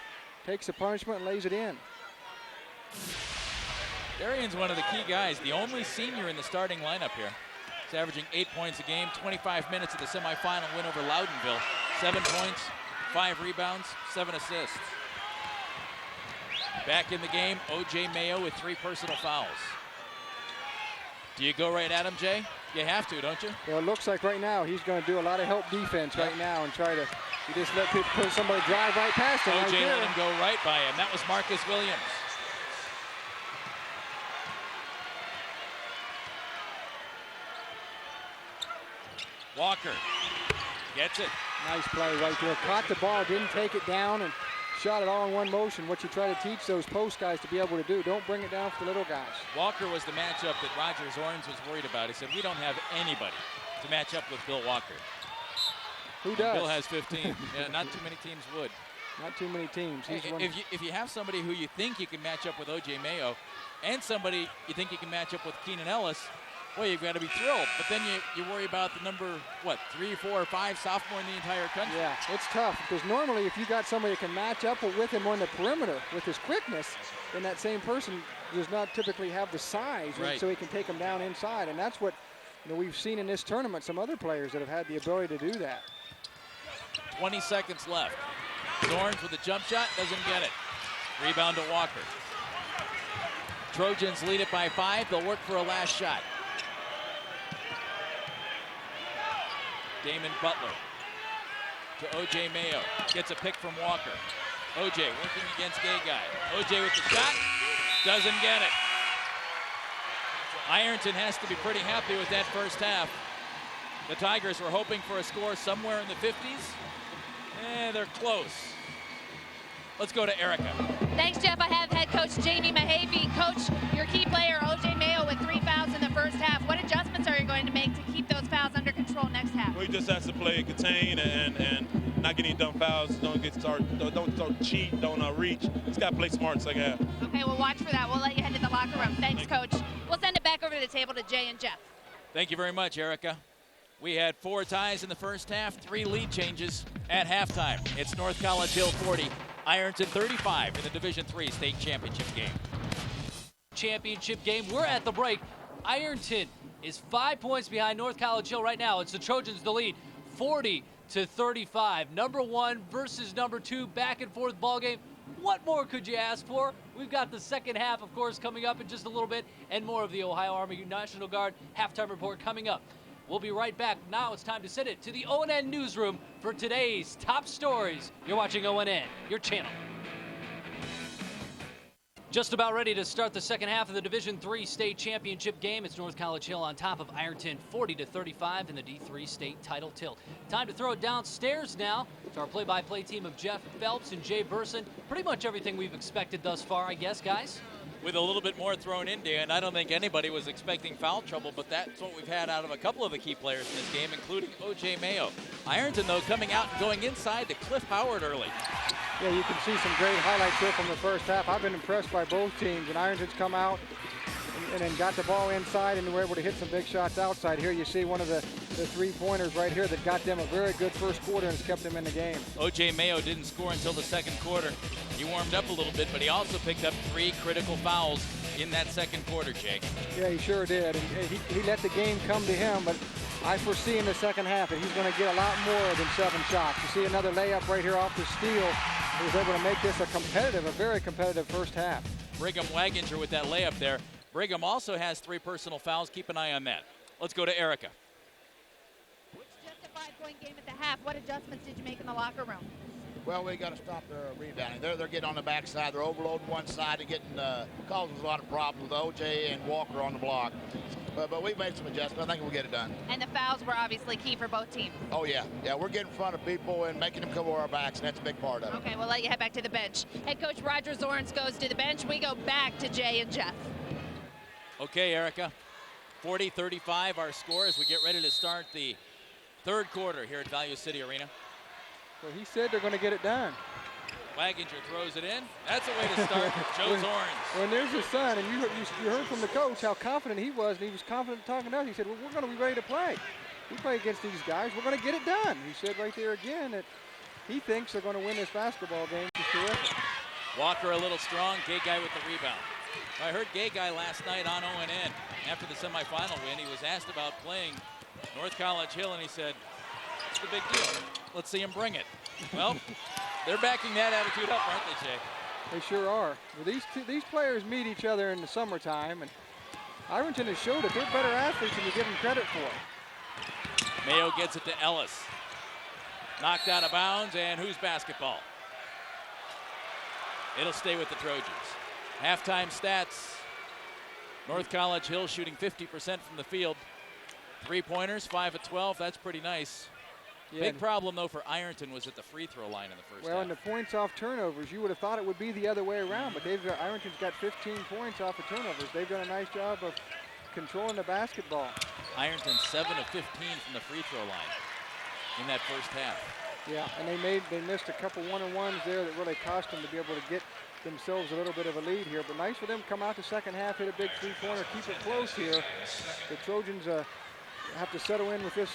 takes the punishment, and lays it in. Darian's one of the key guys, the only senior in the starting lineup here. He's averaging 8 points a game, 25 minutes of the semifinal win over Loudonville. 7 points, 5 rebounds, 7 assists. Back in the game, O.J. Mayo with 3 personal fouls. Do you go right at him, Jay? You have to, don't you? Well, it looks like right now he's going to do a lot of help defense right now and try to just let somebody drive right past him. O.J. right let him go right by him. That was Marcus Williams. Walker gets it. Nice play right there. Caught the ball, didn't take it down, and shot it all in one motion. What you try to teach those post guys to be able to do. Don't bring it down for the little guys. Walker was the matchup that Roger Zorns was worried about. He said, we don't have anybody to match up with Bill Walker. Who does? Bill has 15. Yeah, not too many teams would. Not too many teams. If you have somebody who you think you can match up with O.J. Mayo and somebody you think you can match up with Keenan Ellis, well, you've got to be thrilled. But then you worry about the number, 3, 4, or 5 sophomore in the entire country. Yeah, it's tough because normally if you got somebody that can match up with him on the perimeter with his quickness, then that same person does not typically have the size, right, so he can take them down inside. And that's what we've seen in this tournament, some other players that have had the ability to do that. 20 seconds left. Zorns with a jump shot, doesn't get it. Rebound to Walker. Trojans lead it by 5. They'll work for a last shot. Damon Butler to O.J. Mayo. Gets a pick from Walker. O.J. working against Gay Guy. O.J. with the shot. Doesn't get it. Ironton has to be pretty happy with that first half. The Tigers were hoping for a score somewhere in the 50s. They're close. Let's go to Erica. Thanks, Jeff. I have head coach Jamie Mahavy. Coach, your key player, O.J. Mayo, with 3 fouls in the first half. What adjustments are you going to make to keep those fouls under control next half? Well, he just has to play contain and not get any dumb fouls. Don't cheat, don't reach. He's got to play smart in the second half. Okay, we'll watch for that. We'll let you head to the locker room. Thanks, Coach. We'll send it back over to the table to Jay and Jeff. Thank you very much, Erica. We had 4 ties in the first half, 3 lead changes at halftime. It's North College Hill 40, Ironton 35 in the Division III state championship game. Championship game. We're at the break. Ironton is 5 points behind North College Hill right now. It's the Trojans the lead, 40-35. Number 1 versus number 2, back and forth ball game. What more could you ask for? We've got the second half, of course, coming up in just a little bit, and more of the Ohio Army National Guard halftime report coming up. We'll be right back. Now it's time to send it to the ONN newsroom for today's top stories. You're watching ONN, your channel. Just about ready to start the second half of the Division III state championship game. It's North College Hill on top of Ironton, 40-35 in the D3 state title tilt. Time to throw it downstairs now to our play-by-play team of Jeff Phelps and Jay Burson. Pretty much everything we've expected thus far, I guess, guys. With a little bit more thrown in, Dan, I don't think anybody was expecting foul trouble, but that's what we've had out of a couple of the key players in this game, including O.J. Mayo. Ironton, though, coming out and going inside to Cliff Howard early. Yeah, you can see some great highlights here from the first half. I've been impressed by both teams, and Ironton's come out and then got the ball inside and were able to hit some big shots outside. Here you see one of the 3-pointers right here that got them a very good first quarter and has kept them in the game. O.J. Mayo didn't score until the second quarter. He warmed up a little bit, but he also picked up 3 critical fouls in that second quarter, Jake. Yeah, he sure did. And he let the game come to him, but I foresee in the second half that he's going to get a lot more than 7 shots. You see another layup right here off the steal. He was able to make this a very competitive first half. Brigham Waginger with that layup there. Brigham also has 3 personal fouls. Keep an eye on that. Let's go to Erica. It's just a 5-point game at the half. What adjustments did you make in the locker room? Well, we got to stop their rebounding. They're getting on the backside. They're overloading one side and getting causing a lot of problems with O.J. and Walker on the block. But we've made some adjustments. I think we'll get it done. And the fouls were obviously key for both teams. Oh, yeah. Yeah, we're getting in front of people and making them come over our backs, and that's a big part of it. Okay, we'll let you head back to the bench. Head coach Roger Zorns goes to the bench. We go back to Jay and Jeff. Okay, Erica. 40-35 our score as we get ready to start the third quarter here at Value City Arena. Well, he said they're going to get it done. Waginger throws it in. That's a way to start Joe Zorns. When there's his son, and you heard from the coach how confident he was, and he was confident talking to us. He said, well, we're going to be ready to play. We play against these guys. We're going to get it done. He said right there again that he thinks they're going to win this basketball game. It's terrific. Walker a little strong. Gay Guy with the rebound. I heard Gay Guy last night on ONN after the semifinal win. He was asked about playing North College Hill, and he said, "What's the big deal? Let's see him bring it." Well, they're backing that attitude up, aren't they, Jay? They sure are. Well, these players meet each other in the summertime, and Ironton has showed that they're better athletes than you give them credit for. Mayo gets it to Ellis. Knocked out of bounds, and who's basketball? It'll stay with the Trojans. Halftime stats. North College Hill shooting 50% from the field. 3-pointers, 5 of 12. That's pretty nice. Yeah. Big problem, though, for Ironton was at the free throw line in the first Well, half. and the points off turnovers, you would have thought it would be the other way around, but Ironton's got 15 points off of turnovers. They've done a nice job of controlling the basketball. Ironton 7 of 15 from the free throw line in that first half. Yeah, and they missed a couple one-on-ones there that really cost them to be able to get themselves a little bit of a lead here. But nice for them to come out the second half, hit a big three-pointer, keep it close here. The Trojans have to settle in with this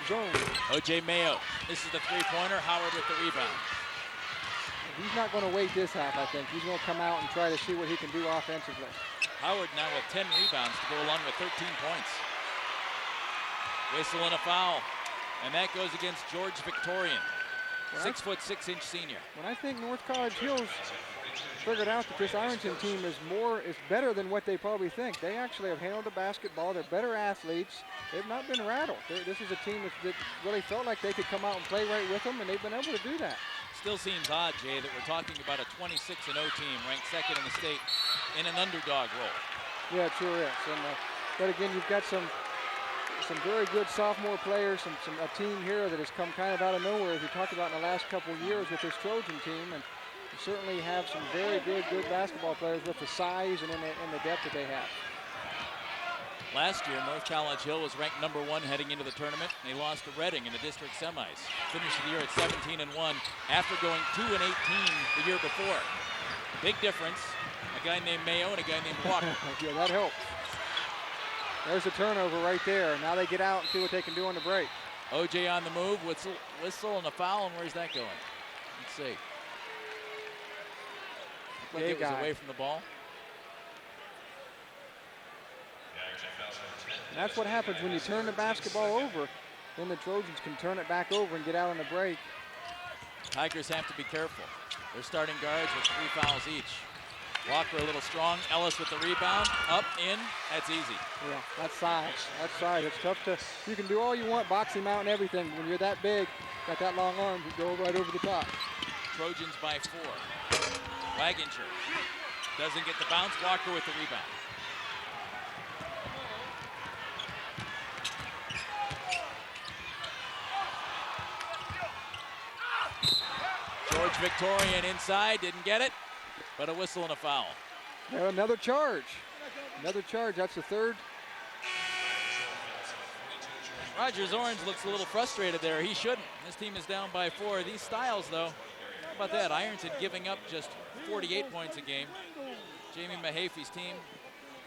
zone. O.J. Mayo, this is the three-pointer. Howard with the rebound. He's not going to wait this half, I think. He's going to come out and try to see what he can do offensively. Howard now with 10 rebounds to go along with 13 points. Whistle and a foul. And that goes against George Victorian, 6 foot 6 inch senior. When I think North College Hill's figured out that this Ironton team is better than what they probably think. They actually have handled the basketball. They're better athletes. They've not been rattled. This is a team that really felt like they could come out and play right with them, and they've been able to do that. Still seems odd, Jay, that we're talking about a 26-0 team ranked second in the state in an underdog role. Yeah, it sure is. And, but again, you've got some very good sophomore players, a team here that has come kind of out of nowhere, as we talked about in the last couple of years with this Trojan team, and you certainly have some very good basketball players with the size and in the depth that they have. Last year, North College Hill was ranked #1 heading into the tournament. They lost to Reading in the district semis. Finished the year at 17-1 after going 2-18 the year before. Big difference. A guy named Mayo and a guy named Walker. Yeah, that helps. There's a turnover right there. Now they get out and see what they can do on the break. OJ on the move, whistle and a foul, and where's that going? Let's see. Looked like it was away from the ball. And that's what happens when you turn the basketball over. Then the Trojans can turn it back over and get out on the break. Tigers have to be careful. They're starting guards with 3 fouls each. Walker a little strong. Ellis with the rebound. Up, in. That's easy. Yeah, that's size. That's size. It's tough to, you can do all you want, box him out and everything. When you're that big, got that long arm, you go right over the top. Trojans by 4. Waginger doesn't get the bounce. Walker with the rebound. George Victorian inside, didn't get it, but a whistle and a foul. Another charge. Another charge, that's the third. Rogers Orange looks a little frustrated there. He shouldn't. This team is down by 4. These styles, though, how about that? Ironton giving up just 48 points a game. Jamie Mahaffey's team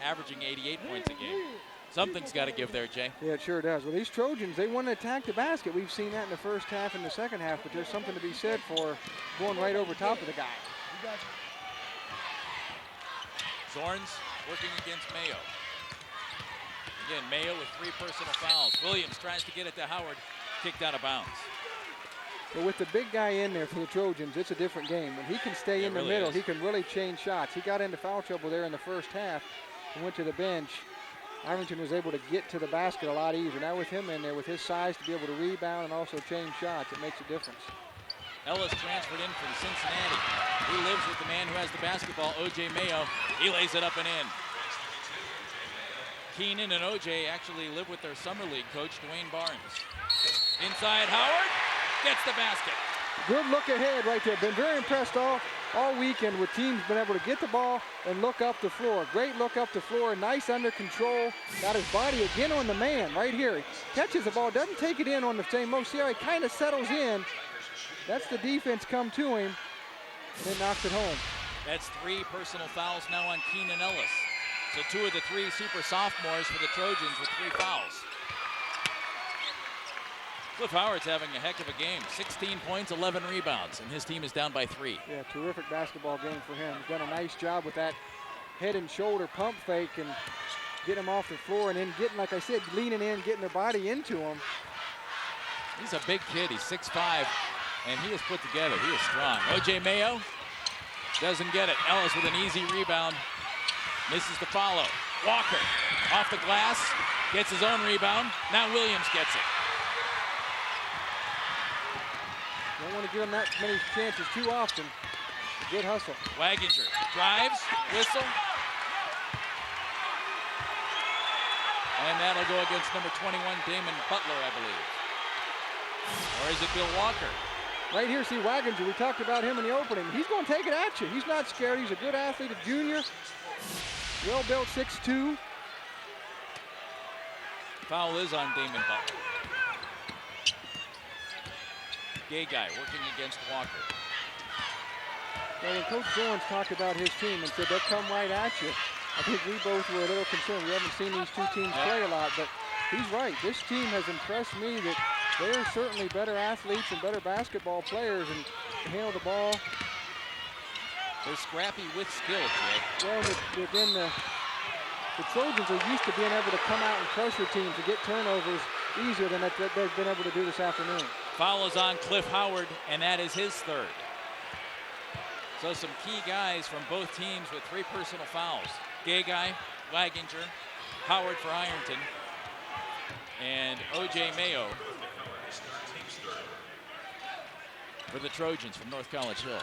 averaging 88 points a game. Something's got to give there, Jay. Yeah, it sure does. Well, these Trojans, they want to attack the basket. We've seen that in the first half and the second half, but there's something to be said for going right over top of the guy. Zorns working against Mayo. Again, Mayo with 3 personal fouls. Williams tries to get it to Howard, kicked out of bounds. But with the big guy in there for the Trojans, it's a different game. When he can stay in the middle, he can really change shots. He got into foul trouble there in the first half and went to the bench. Ironton was able to get to the basket a lot easier. Now with him in there, with his size to be able to rebound and also change shots, it makes a difference. Ellis transferred in from Cincinnati. He lives with the man who has the basketball, O.J. Mayo. He lays it up and in. Keenan and O.J. actually live with their summer league coach, Dwayne Barnes. Inside, Howard gets the basket. Good look ahead right there. Been very impressed all weekend with teams been able to get the ball and look up the floor. Great look up the floor, nice under control. Got his body again on the man right here. He catches the ball, doesn't take it in on the same motion. See how he kind of settles in. That's the defense come to him and then knocks it home. That's 3 personal fouls now on Keenan Ellis. So 2 of the 3 super sophomores for the Trojans with 3 fouls. Cliff Howard's having a heck of a game. 16 points, 11 rebounds, and his team is down by 3. Yeah, terrific basketball game for him. He's done a nice job with that head and shoulder pump fake and getting him off the floor and then getting, like I said, leaning in, getting their body into him. He's a big kid. He's 6'5", and he is put together. He is strong. O.J. Mayo Doesn't get it. Ellis with an easy rebound. Misses the follow. Walker off the glass. Gets his own rebound. Now Williams gets it. Don't want to give him that many chances too often. Good hustle. Waginger drives, whistle. And that'll go against number 21, Damon Butler, I believe. Or is it Bill Walker? Right here, see Waginger. We talked about him in the opening. He's going to take it at you. He's not scared. He's a good athlete, a junior. Well-built, 6'2". Foul is on Damon Butler. Gay guy working against Walker. Well, when Coach Zorns talked about his team and said they'll come right at you, I think we both were a little concerned. We haven't seen these two teams play a lot, but he's right. This team has impressed me that they're certainly better athletes and better basketball players and handle the ball. They're scrappy with skill, Jay. Well, then the Trojans are used to being able to come out and pressure teams and get turnovers easier than they've been able to do this afternoon. Foul is on Cliff Howard, and that is his third. So some key guys from both teams with 3 personal fouls. Gay guy, Waginger, Howard for Ironton, and O.J. Mayo for the Trojans from North College Hill.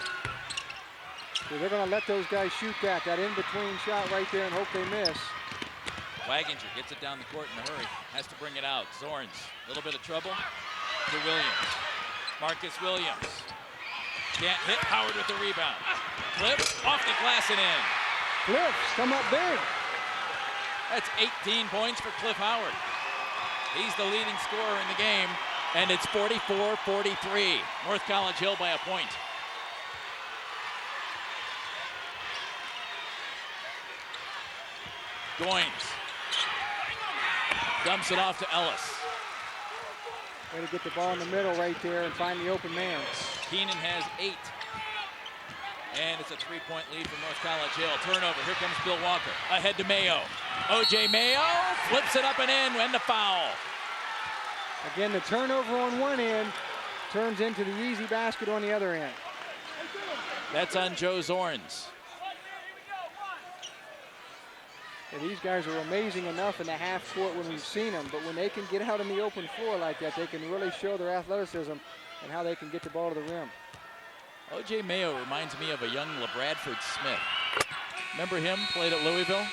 So they're going to let those guys shoot that in-between shot right there and hope they miss. Waginger gets it down the court in a hurry. Has to bring it out. Zorns, a little bit of trouble to Williams. Marcus Williams. Can't hit. Howard with the rebound. Cliff off the glass and in. Cliff's come up big. That's 18 points for Cliff Howard. He's the leading scorer in the game, and it's 44-43. North College Hill by a point. Goins dumps it off to Ellis. Way to get the ball in the middle right there and find the open man. Keenan has 8. And it's a 3-point lead for North College Hill. Turnover. Here comes Bill Walker. Ahead to Mayo. O.J. Mayo flips it up and in, and the foul. Again, the turnover on one end turns into the easy basket on the other end. That's on Joe Zorns. And these guys are amazing enough in the half court when we've seen them, but when they can get out on the open floor like that, they can really show their athleticism and how they can get the ball to the rim. O.J. Mayo reminds me of a young LaBradford Smith. Remember him? Played at Louisville?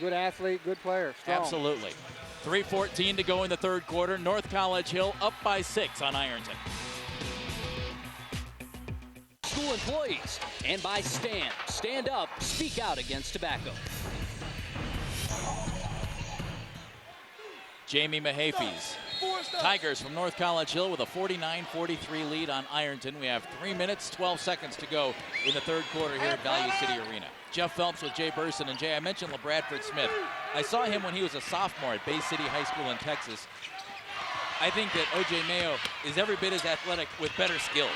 Good athlete, good player, strong. Absolutely. 3:14 to go in the third quarter. North College Hill up by 6 on Ironton. School employees, and by STAND. Stand up, speak out against tobacco. Jamie Mahafy's Tigers from North College Hill with a 49-43 lead on Ironton. We have 3 minutes, 12 seconds to go in the third quarter here at Value City Arena. Jeff Phelps with Jay Burson. And Jay, I mentioned LaBradford Smith. I saw him when he was a sophomore at Bay City High School in Texas. I think that O.J. Mayo is every bit as athletic with better skills.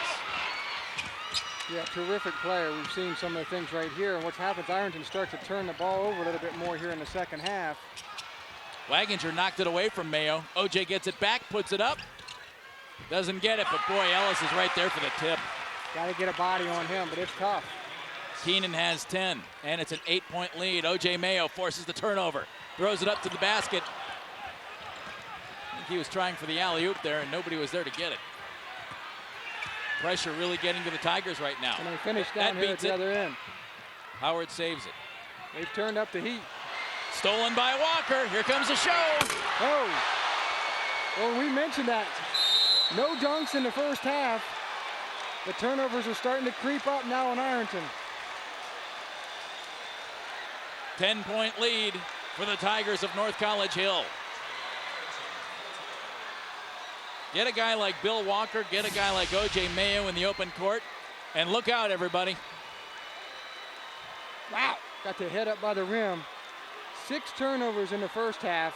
Yeah, terrific player. We've seen some of the things right here. And what's happened is Ironton starts to turn the ball over a little bit more here in the second half. Waginger knocked it away from Mayo. O.J. gets it back, puts it up. Doesn't get it, but boy, Ellis is right there for the tip. Got to get a body on him, but it's tough. Keenan has 10, and it's an 8-point lead. O.J. Mayo forces the turnover, throws it up to the basket. I think he was trying for the alley-oop there, and nobody was there to get it. Pressure really getting to the Tigers right now. And they finish down here at the other end. Howard saves it. They've turned up the heat. Stolen by Walker. Here comes the show. Oh. Well, we mentioned that. No dunks in the first half. The turnovers are starting to creep up now on Ironton. 10-point lead for the Tigers of North College Hill. Get a guy like Bill Walker, get a guy like O.J. Mayo in the open court, and look out, everybody. Wow. Got the head up by the rim. 6 turnovers in the first half.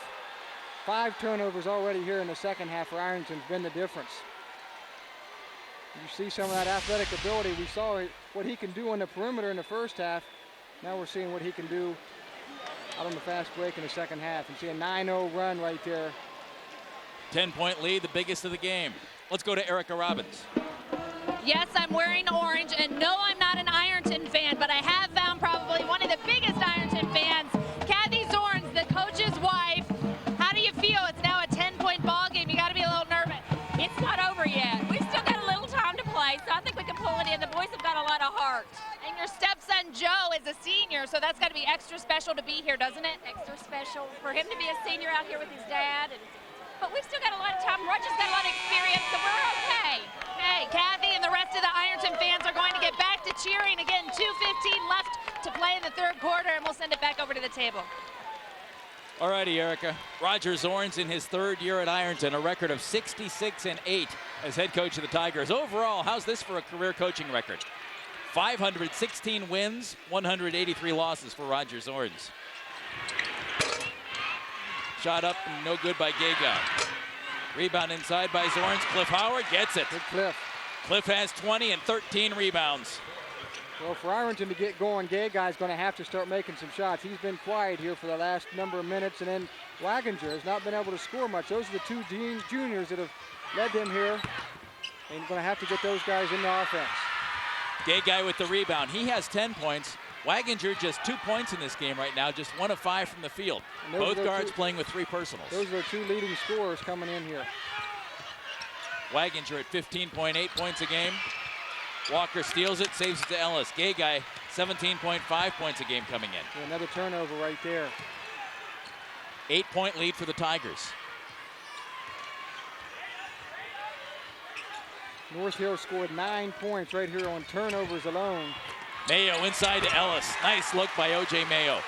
5 turnovers already here in the second half for Ironton's been the difference. You see some of that athletic ability. We saw what he can do on the perimeter in the first half. Now we're seeing what he can do out on the fast break in the second half. And see a 9-0 run right there. 10-point lead, the biggest of the game. Let's go to Erica Robbins. Yes, I'm wearing orange, and no, I'm not an Ironton fan, but I have found probably one of the biggest Ironton fans, Kathy Zorns, the coach's wife. How do you feel? It's now a 10-point ball game. You got to be a little nervous. It's not over yet. We've still got a little time to play, so I think we can pull it in. The boys have got a lot of heart. And your stepson Joe is a senior, so that's got to be extra special to be here, doesn't it? Extra special for him to be a senior out here with his dad. But we've still got a lot of time. Roger's got a lot of experience, so we're okay. Hey, Kathy and the rest of the Ironton fans are going to get back to cheering. Again, 2:15 left to play in the third quarter, and we'll send it back over to the table. All righty, Erica. Roger Zorns in his third year at Ironton, a record of 66-8 as head coach of the Tigers. Overall, how's this for a career coaching record? 516 wins, 183 losses for Roger Zorns. Shot up and no good by Gagay. Rebound inside by Zorns. Cliff Howard gets it. Good Cliff. Cliff has 20 and 13 rebounds. Well, for Ironton to get going, Gagay's going to have to start making some shots. He's been quiet here for the last number of minutes, and then Waginger has not been able to score much. Those are the two juniors that have led them here, and you're going to have to get those guys in the offense. Gagay with the rebound. He has 10 points. Waginger just 2 points in this game right now, just 1 of 5 from the field. Both guards playing with 3 personals. Those are the two leading scorers coming in here. Waginger at 15.8 points a game. Walker steals it, saves it to Ellis. Gagay, 17.5 points a game coming in. Yeah, another turnover right there. 8-point lead for the Tigers. North Hill scored 9 points right here on turnovers alone. Mayo inside to Ellis. Nice look by O.J. Mayo.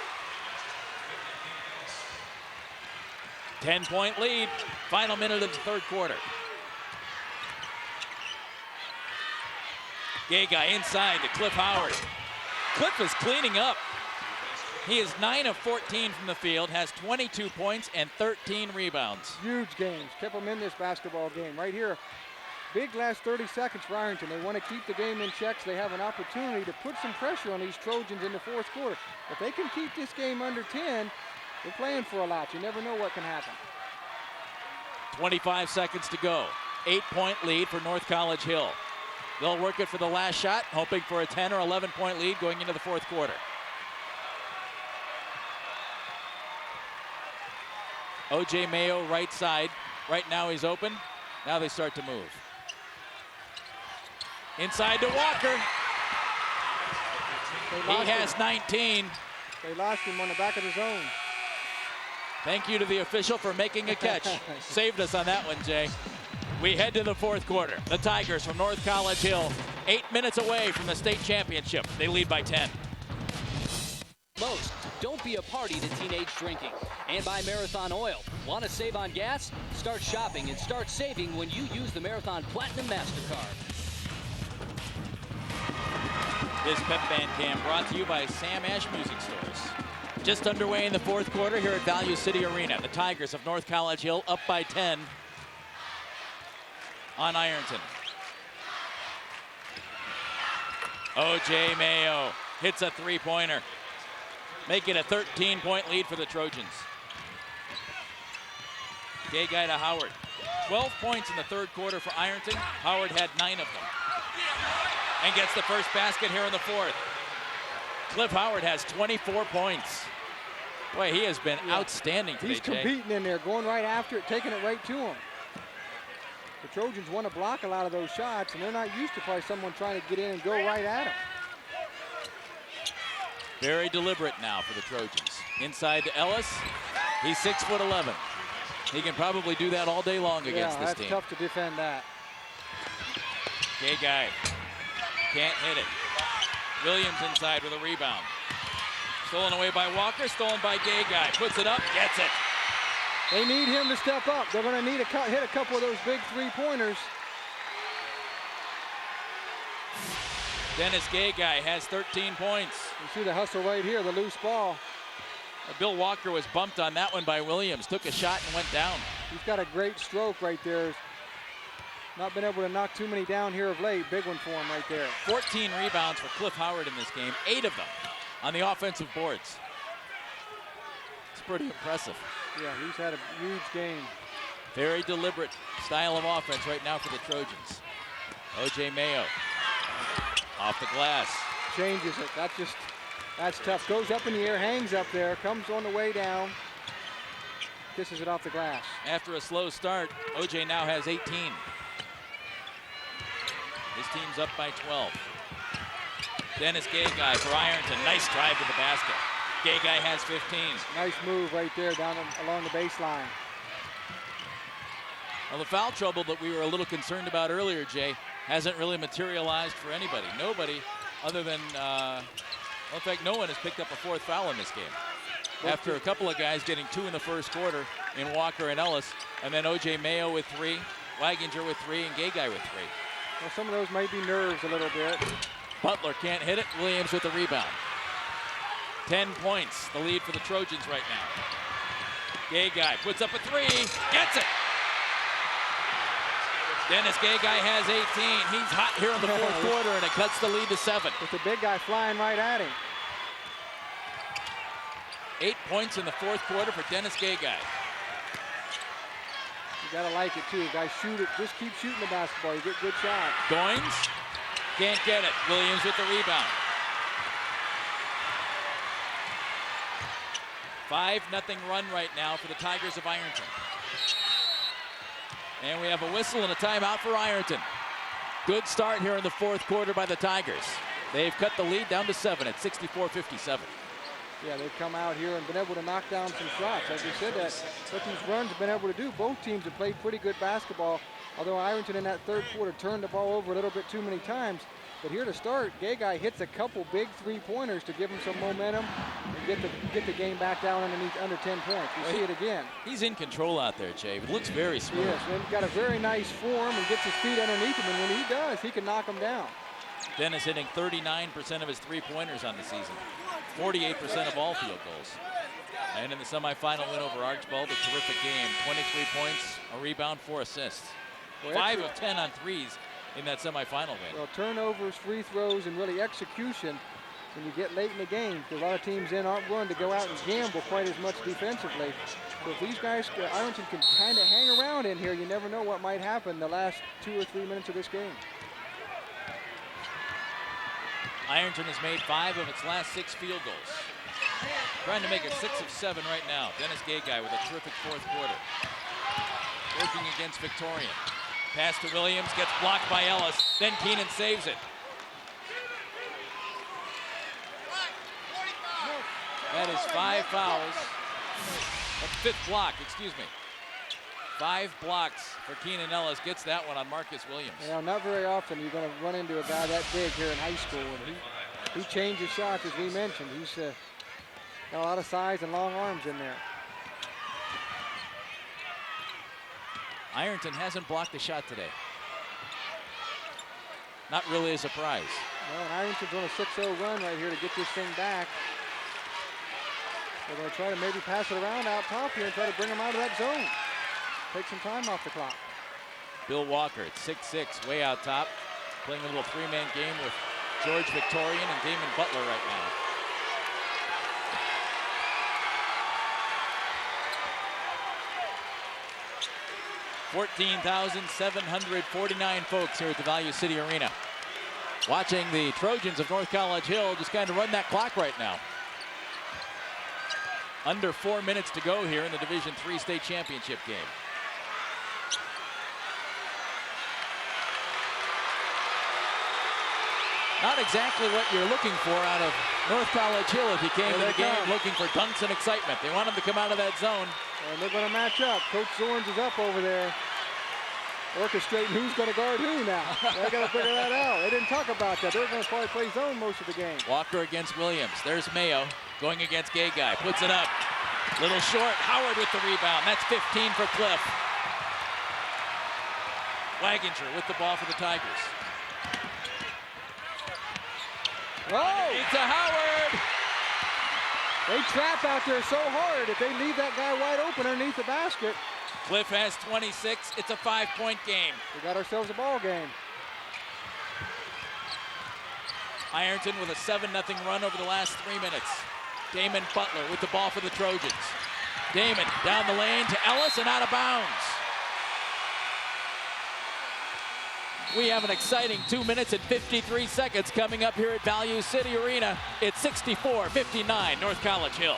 10-point lead. Final minute of the third quarter. Gagay inside to Cliff Howard. Cliff is cleaning up. He is 9 of 14 from the field, has 22 points and 13 rebounds. Huge games. Kept them in this basketball game. Right here, big last 30 seconds for Ironton. They want to keep the game in check, so they have an opportunity to put some pressure on these Trojans in the fourth quarter. If they can keep this game under 10, they're playing for a lot. You never know what can happen. 25 seconds to go. 8-point lead for North College Hill. They'll work it for the last shot, hoping for a 10 or 11-point lead going into the fourth quarter. O.J. Mayo right side. Right now he's open. Now they start to move. Inside to Walker. He has 19. They lost him on the back of the zone. Thank you to the official for making a catch. Saved us on that one, Jay. We head to the fourth quarter. The Tigers from North College Hill, 8 minutes away from the state championship. They lead by 10. Most don't be a party to teenage drinking. And by Marathon Oil. Want to save on gas? Start shopping and start saving when you use the Marathon Platinum MasterCard. This pep band cam brought to you by Sam Ash Music Stores. Just underway in the fourth quarter here at Value City Arena. The Tigers of North College Hill up by 10 on Ironton. O.J. Mayo hits a three-pointer, making a 13-point lead for the Trojans. Gagay to Howard. 12 points in the third quarter for Ironton. Howard had 9 of them. And gets the first basket here in the fourth. Cliff Howard has 24 points. Boy, he has been outstanding today, He's competing in there, going right after it, taking it right to him. The Trojans want to block a lot of those shots, and they're not used to probably someone trying to get in and go right at them. Very deliberate now for the Trojans. Inside to Ellis. He's 6'11". He can probably do that all day long against this team. Yeah, that's tough to defend that. Gagay can't hit it. Williams inside with a rebound. Stolen away by Walker, stolen by Gagay. Puts it up, gets it. They need him to step up. They're going to need to hit a couple of those big three-pointers. Dennis Gagay has 13 points. You see the hustle right here, the loose ball. Bill Walker was bumped on that one by Williams. Took a shot and went down. He's got a great stroke right there. Not been able to knock too many down here of late. Big one for him right there. 14 rebounds for Cliff Howard in this game. 8 of them on the offensive boards. It's pretty impressive. Yeah, he's had a huge game. Very deliberate style of offense right now for the Trojans. O.J. Mayo Off the glass. Changes it. That's tough. Goes up in the air, hangs up there, comes on the way down, kisses it off the glass. After a slow start, OJ now has 18. His team's up by 12. Dennis Gay-Guy for Ironton. Nice drive to the basket. Gay-Guy has 15. Nice move right there down along the baseline. Well, the foul trouble that we were a little concerned about earlier, Jay, hasn't really materialized for anybody. Nobody other than, well, in fact, no one has picked up a fourth foul in this game. After a couple of guys getting 2 in the first quarter in Walker and Ellis, and then OJ Mayo with 3, Waginger with 3, and Gay-Guy with 3. Well, some of those might be nerves a little bit. Butler can't hit it. Williams with the rebound. 10 points, the lead for the Trojans right now. Gay-Guy puts up a 3, gets it. Dennis Gay-Guy has 18. He's hot here in the fourth quarter, and it cuts the lead to 7. With the big guy flying right at him. 8 points in the fourth quarter for Dennis Gay-Guy. You gotta like it too. Guys shoot it. Just keep shooting the basketball. You get good shots. Goins can't get it. Williams with the rebound. 5-0 run right now for the Tigers of Ironton. And we have a whistle and a timeout for Ironton. Good start here in the fourth quarter by the Tigers. They've cut the lead down to 7 at 64-57. Yeah, they've come out here and been able to knock down some shots. Like we said, what these runs have been able to do. Both teams have played pretty good basketball, although Ironton in that third quarter turned the ball over a little bit too many times. But here to start, Gay-Guy hits a couple big three-pointers to give him some momentum and get the game back down under 10 points. We see it again. He's in control out there, Jay. It looks very smooth. Yes, and got a very nice form and gets his feet underneath him, and when he does, he can knock them down. Dennis hitting 39% of his three-pointers on the season. 48% of all field goals. And in the semifinal win over Archibald, a terrific game. 23 points, a rebound, 4 assists. 5 of 10 on threes in that semifinal win. Well, turnovers, free throws, and really execution when you get late in the game. A lot of teams aren't willing to go out and gamble quite as much defensively. So if these guys, Ironton can kind of hang around in here, you never know what might happen the last 2 or 3 minutes of this game. Ironton has made 5 of its last 6 field goals. Trying to make it 6 of 7 right now. Dennis Gay-Guy with a terrific fourth quarter. Working against Victorian. Pass to Williams, gets blocked by Ellis. Then Keenan saves it. That is 5 fouls. A 5th block, excuse me. 5 blocks for Keenan Ellis. Gets that one on Marcus Williams. You know, not very often you're going to run into a guy that big here in high school. And he changes shots, as we mentioned. He's got a lot of size and long arms in there. Ironton hasn't blocked a shot today. Not really a surprise. Well, and Ironton's on a 6-0 run right here to get this thing back. They're going to try to maybe pass it around out top here and try to bring them out of that zone. Take some time off the clock. Bill Walker at 6'6", way out top. Playing a little 3-man game with George Victorian and Damon Butler right now. $14,749 folks here at the Value City Arena. Watching the Trojans of North College Hill just kind of run that clock right now. Under 4 minutes to go here in the Division III state championship game. Not exactly what you're looking for out of North College Hill if you came to the game looking for dunks and excitement. They want them to come out of that zone. And they're going to match up. Coach Zorns is up over there, orchestrating who's going to guard who now. They got to figure that out. They didn't talk about that. They're going to probably play zone most of the game. Walker against Williams. There's Mayo going against Gay-Guy. Puts it up. Little short. Howard with the rebound. That's 15 for Cliff. Waginger with the ball for the Tigers. Oh! It's a Howard! They trap out there so hard if they leave that guy wide open underneath the basket. Cliff has 26. It's a 5-point game. We got ourselves a ball game. Ironton with a 7-0 run over the last 3 minutes. Damon Butler with the ball for the Trojans. Damon down the lane to Ellis and out of bounds. We have an exciting 2 minutes and 53 seconds coming up here at Value City Arena. It's 64-59 North College Hill.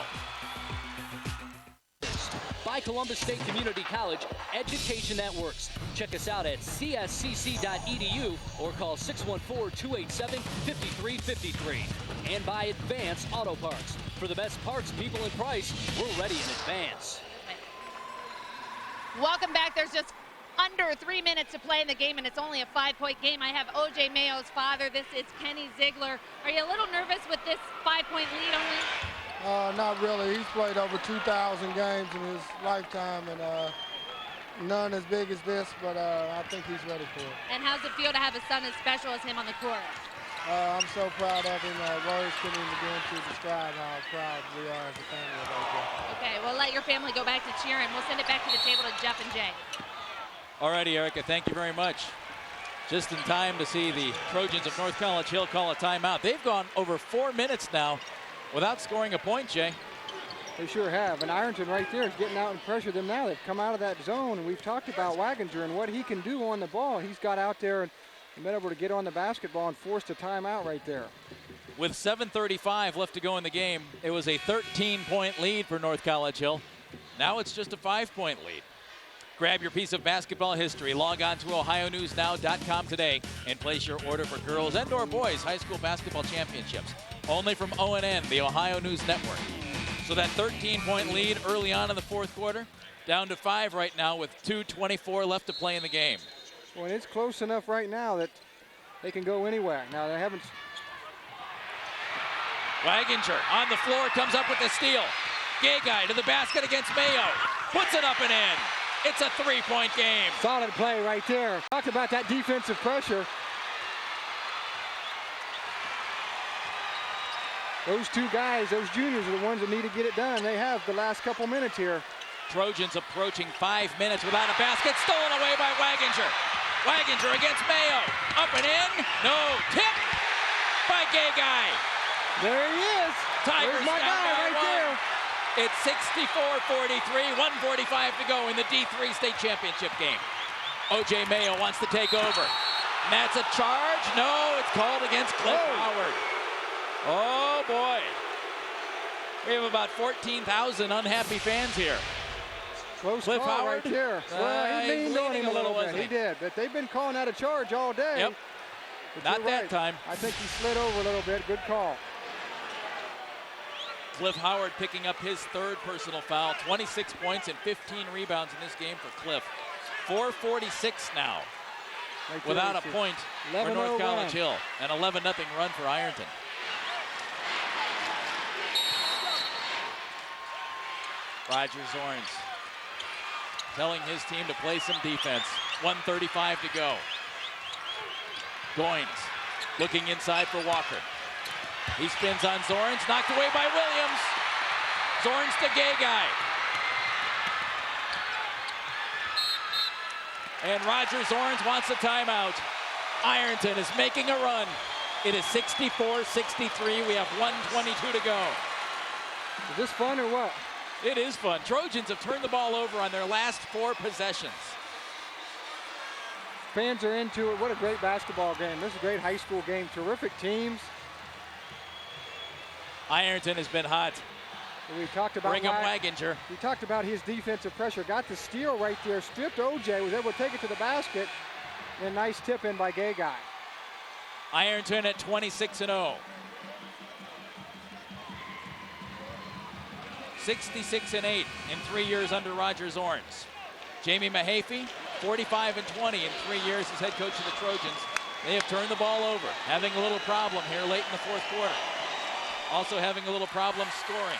By Columbus State Community College, education that works. Check us out at cscc.edu or call 614-287-5353. And by Advance Auto Parts. For the best parts, people, and price, we're ready in advance. Welcome back. There's just under 3 minutes to play in the game, and it's only a 5-point game. I have O.J. Mayo's father. This is Kenny Ziegler. Are you a little nervous with this 5-point lead only? Not really. He's played over 2,000 games in his lifetime, and none as big as this, but I think he's ready for it. And how's it feel to have a son as special as him on the court? I'm so proud of him. Words couldn't even begin to describe how proud we are as a family of OJ. Okay, we'll let your family go back to cheering. We'll send it back to the table to Jeff and Jay. All righty, Erica, thank you very much. Just in time to see the Trojans of North College Hill call a timeout. They've gone over 4 minutes now without scoring a point, Jay. They sure have. And Ironton right there is getting out and pressure them now. They've come out of that zone, and we've talked about Waginger and what he can do on the ball. He's got out there and been able to get on the basketball and forced a timeout right there. With 7:35 left to go in the game, it was a 13-point lead for North College Hill. Now it's just a 5-point lead. Grab your piece of basketball history. Log on to OhioNewsNow.com today and place your order for girls and or boys high school basketball championships. Only from ONN, the Ohio News Network. So that 13-point lead early on in the fourth quarter, down to 5 right now with 2:24 left to play in the game. Well, it's close enough right now that they can go anywhere. Now, they haven't. Waginger on the floor, comes up with the steal. Gay guy to the basket against Mayo. Puts it up and in. It's a 3-point game. Solid play right there. Talked about that defensive pressure. Those two guys, those juniors, are the ones that need to get it done. They have the last couple minutes here. Trojans approaching 5 minutes without a basket. Stolen away by Waginger. Waginger against Mayo. Up and in. No. Tip by Gay Guy. There he is. Tigers There's my guy right there. It's 64-43. 1:45 to go in the D3 state championship game. O.J. Mayo wants to take over. And that's a charge. No, it's called against Cliff Howard. Oh, boy. We have about 14,000 unhappy fans here. Close Cliff call Howard. right there. Well, he leaned on him a little bit. wasn't He did, but they've been calling that a charge all day. Yep. But Not you're that right. time. I think he slid over a little bit. Good call. Cliff Howard picking up his third personal foul. 26 points and 15 rebounds in this game for Cliff. 4:46 now. Right there, Without a you see. point for North College Hill. An 11-0 run for Ironton. Roger Zorns telling his team to play some defense. 1:35 to go. Goins looking inside for Walker. He spins on Zorns, knocked away by Williams. Zorns to Gay Guy. And Roger Zorns wants a timeout. Ironton is making a run. It is 64-63. We have 1:22 to go. Is this fun or what? It is fun. Trojans have turned the ball over on their last 4 possessions. Fans are into it. What a great basketball game. This is a great high school game. Terrific teams. Ironton has been hot. We talked about Brigham Waginger. We talked about his defensive pressure. Got the steal right there. Stripped OJ. Was able to take it to the basket. And nice tip in by Gay Guy. Ironton at 26-0. 66-8 in 3 years under Roger Zorns. Jamie Mahaffey, 45-20 in 3 years as head coach of the Trojans. They have turned the ball over, having a little problem here late in the fourth quarter. Also having a little problem scoring.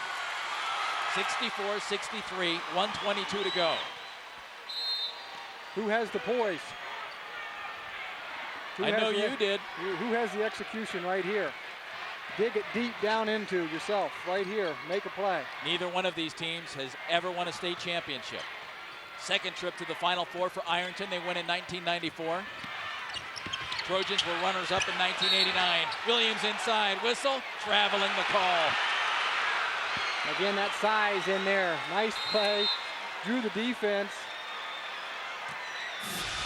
64-63, 1:22 to go. Who has the poise? I know you did. Who has the execution right here? Dig it deep down into yourself, right here. Make a play. Neither one of these teams has ever won a state championship. Second trip to the Final Four for Ironton. They won in 1994. Trojans were runners-up in 1989. Williams inside, whistle, traveling the call. Again, that size in there. Nice play. Drew the defense.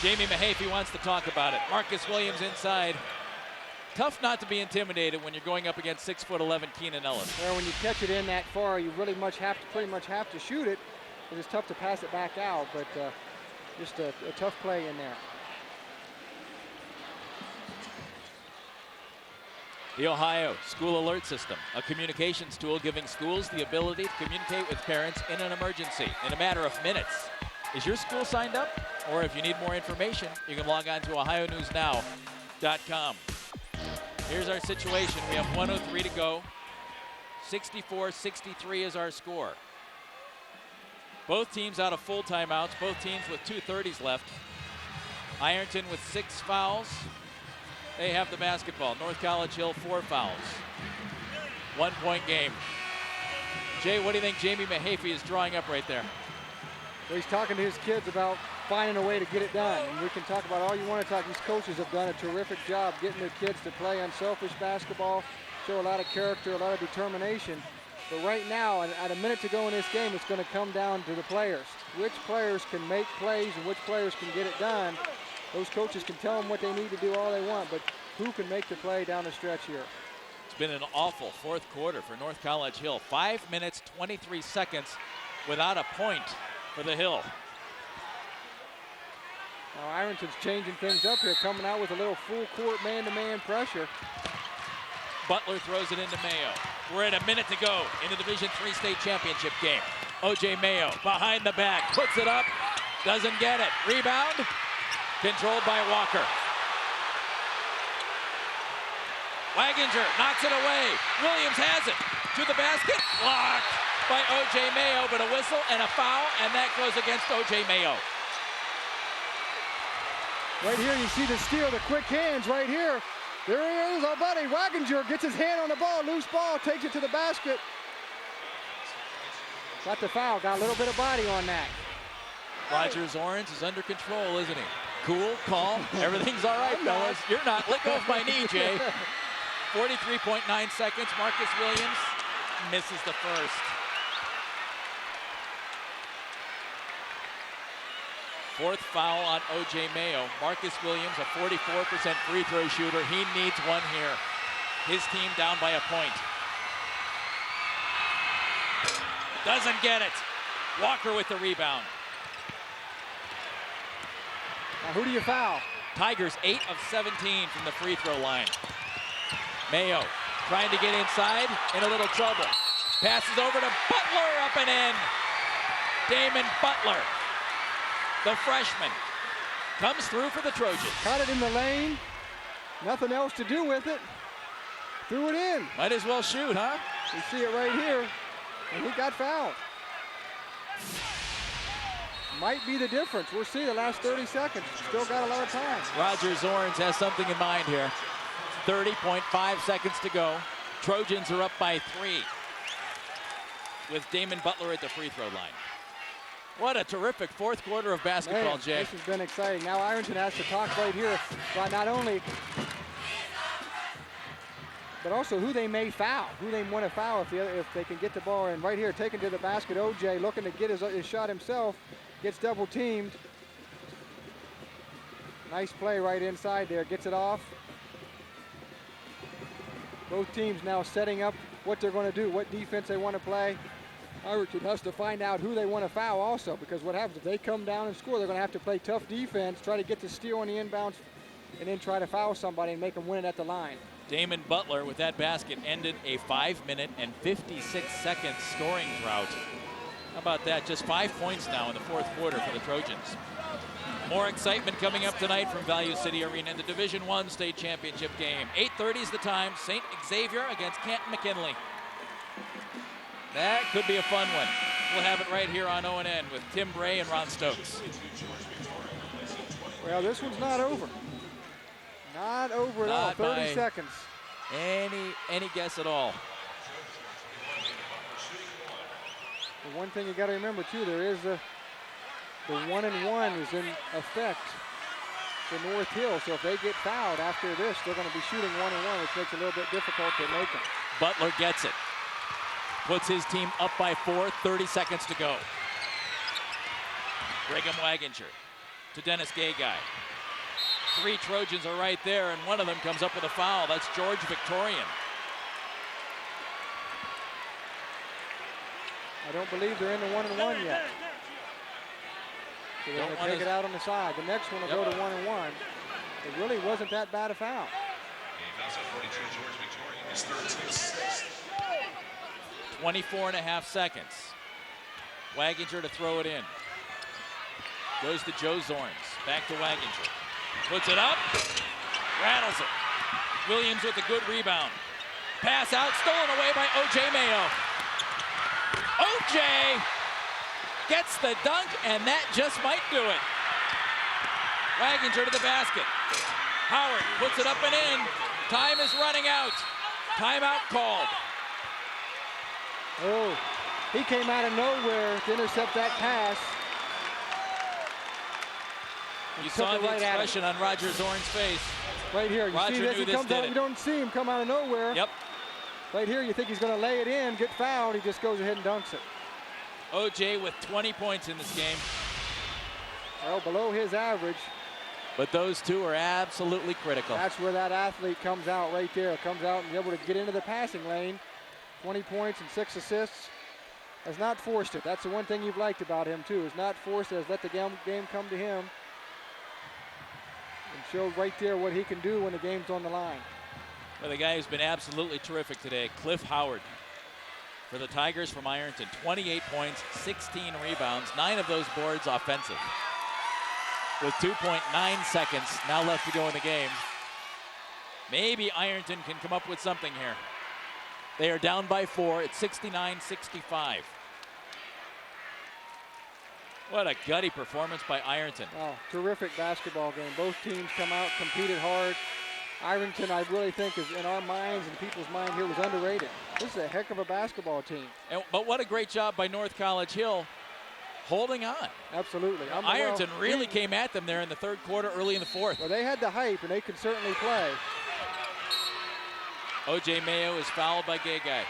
Jamie Mahaffey wants to talk about it. Marcus Williams inside. Tough not to be intimidated when you're going up against 6'11" Keenan Ellis. Well, when you catch it in that far, you really pretty much have to shoot it. It's tough to pass it back out, but just a tough play in there. The Ohio School Alert System, a communications tool giving schools the ability to communicate with parents in an emergency in a matter of minutes. Is your school signed up? Or if you need more information, you can log on to OhioNewsNow.com. Here's our situation. We have 1:03 to go. 64-63 is our score. Both teams out of full timeouts, both teams with 2:30s left. Ironton with 6 fouls. They have the basketball. North College Hill, 4 fouls. 1-point game. Jay, what do you think Jamie Mahaffey is drawing up right there? Well, he's talking to his kids about finding a way to get it done. And we can talk about all you want to talk. These coaches have done a terrific job getting their kids to play unselfish basketball, show a lot of character, a lot of determination. But right now, at a minute to go in this game, it's going to come down to the players. Which players can make plays and which players can get it done. Those coaches can tell them what they need to do all they want, but who can make the play down the stretch here? It's been an awful fourth quarter for North College Hill. 5 minutes, 23 seconds without a point for the Hill. Now Ironton's changing things up here, coming out with a little full court man-to-man pressure. Butler throws it into Mayo. We're at a minute to go in the Division III state championship game. O.J. Mayo behind the back, puts it up, doesn't get it. Rebound, controlled by Walker. Waginger knocks it away. Williams has it to the basket, blocked by O.J. Mayo, but a whistle and a foul, and that goes against O.J. Mayo. Right here, you see the steal, the quick hands right here. There he is, our buddy. Waginger gets his hand on the ball, loose ball, takes it to the basket. Got the foul, got a little bit of body on that. Rogers Orange is under control, isn't he? Cool, calm, everything's all right, fellas. You're not. Let go of my knee, Jay. 43.9 seconds. Marcus Williams misses the first. Fourth foul on O.J. Mayo. Marcus Williams, a 44% free throw shooter. He needs one here. His team down by a point. Doesn't get it. Walker with the rebound. Now who do you foul? Tigers 8 of 17 from the free throw line. Mayo trying to get inside, in a little trouble. Passes over to Butler, up and in. Damon Butler, the freshman, comes through for the Trojans. Caught it in the lane. Nothing else to do with it. Threw it in. Might as well shoot, huh? You see it right here. And he got fouled. Might be the difference. We'll see the last 30 seconds. Still got a lot of time. Rogers Orange has something in mind here. 30.5 seconds to go. Trojans are up by 3 with Damon Butler at the free throw line. What a terrific fourth quarter of basketball, Jay. This has been exciting. Now Ironton has to talk right here about not only, but also who they may foul, who they want to foul if they can get the ball. And right here, taken to the basket, O.J. looking to get his shot himself, gets double teamed. Nice play right inside there, gets it off. Both teams now setting up what they're going to do, what defense they want to play. Ironton has to find out who they want to foul also, because what happens if they come down and score, they're going to have to play tough defense, try to get the steal on the inbounds, and then try to foul somebody and make them win it at the line. Damon Butler with that basket ended a 5-minute and 56-second scoring drought. How about that? Just 5 points now in the fourth quarter for the Trojans. More excitement coming up tonight from Value City Arena in the Division I state championship game. 8:30 is the time. St. Xavier against Canton McKinley. That could be a fun one. We'll have it right here on ONN with Tim Bray and Ron Stokes. Well, this one's not over. Not over at all. 30 seconds. Any guess at all. The one thing you got to remember too, there is the 1-and-1 is in effect for North Hill. So if they get fouled after this, they're going to be shooting 1-and-1, which makes it a little bit difficult to make them. Butler gets it. Puts his team up by 4, 30 seconds to go. Brigham Waginger to Dennis Gay-Guy. 3 Trojans are right there, and one of them comes up with a foul. That's George Victorian. I don't believe they're in the 1-and-1 yet. So they're going to take it out on the side. The next one will go to 1-and-1. It really wasn't that bad a foul. 24.5 seconds. Waginger to throw it in. Goes to Joe Zorns. Back to Waginger. Puts it up. Rattles it. Williams with a good rebound. Pass out. Stolen away by O.J. Mayo. O.J. gets the dunk, and that just might do it. Waginger to the basket. Howard puts it up and in. Time is running out. Timeout called. Oh, he came out of nowhere to intercept that pass. You saw the expression on Roger Zorn's face. Right here, you Roger see this? knew He this comes did out, it. you don't see him come out of nowhere. Yep. Right here, you think he's going to lay it in, get fouled. He just goes ahead and dunks it. O.J. with 20 points in this game. Well, below his average. But those two are absolutely critical. That's where that athlete comes out right there. Comes out and be able to get into the passing lane. 20 points and 6 assists. Has not forced it. That's the one thing you've liked about him, too. Has not forced it. Has let the game come to him. And showed right there what he can do when the game's on the line. Well, the guy who's been absolutely terrific today, Cliff Howard. For the Tigers from Ironton, 28 points, 16 rebounds, 9 of those boards offensive. With 2.9 seconds now left to go in the game. Maybe Ironton can come up with something here. They are down by 4 at 69-65. What a gutty performance by Ironton. Oh, terrific basketball game. Both teams come out, competed hard. Ironton, I really think, is in our minds and people's mind here, was underrated. This is a heck of a basketball team. But what a great job by North College Hill holding on. Absolutely. Ironton really came at them there in the third quarter, early in the fourth. Well, they had the hype, and they could certainly play. O.J. Mayo is fouled by Gay-Guy.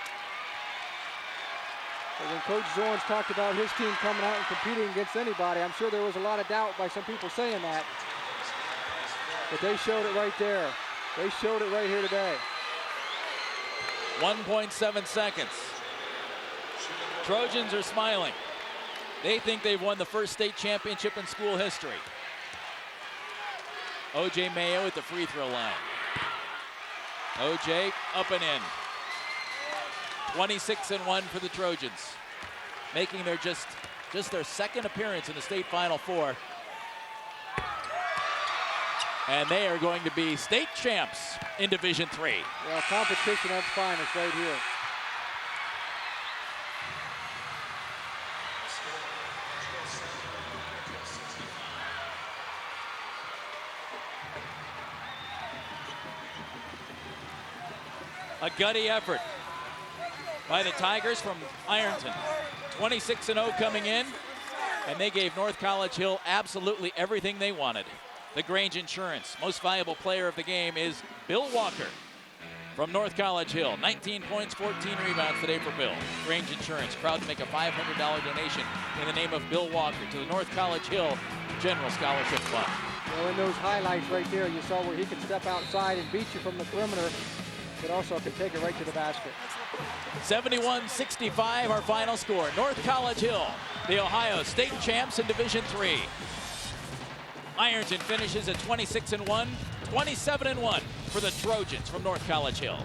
But when Coach Zorns talked about his team coming out and competing against anybody, I'm sure there was a lot of doubt by some people saying that. But they showed it right there. They showed it right here today. 1.7 seconds. Trojans are smiling. They think they've won the first state championship in school history. O.J. Mayo at the free throw line. O.J. up and in. 26-1 for the Trojans, making their just their second appearance in the state Final Four. And they are going to be state champs in Division III. Well, competition at its finest right here. A gutty effort by the Tigers from Ironton. 26-0 coming in, and they gave North College Hill absolutely everything they wanted. The Grange Insurance most valuable player of the game is Bill Walker from North College Hill. 19 points, 14 rebounds today for Bill. Grange Insurance, proud to make a $500 donation in the name of Bill Walker to the North College Hill General Scholarship Fund. Well, in those highlights right there, you saw where he could step outside and beat you from the perimeter, but also could take it right to the basket. 71-65, our final score. North College Hill, the Ohio State champs in Division III. Ironton finishes at 26-1, 27-1 for the Trojans from North College Hill.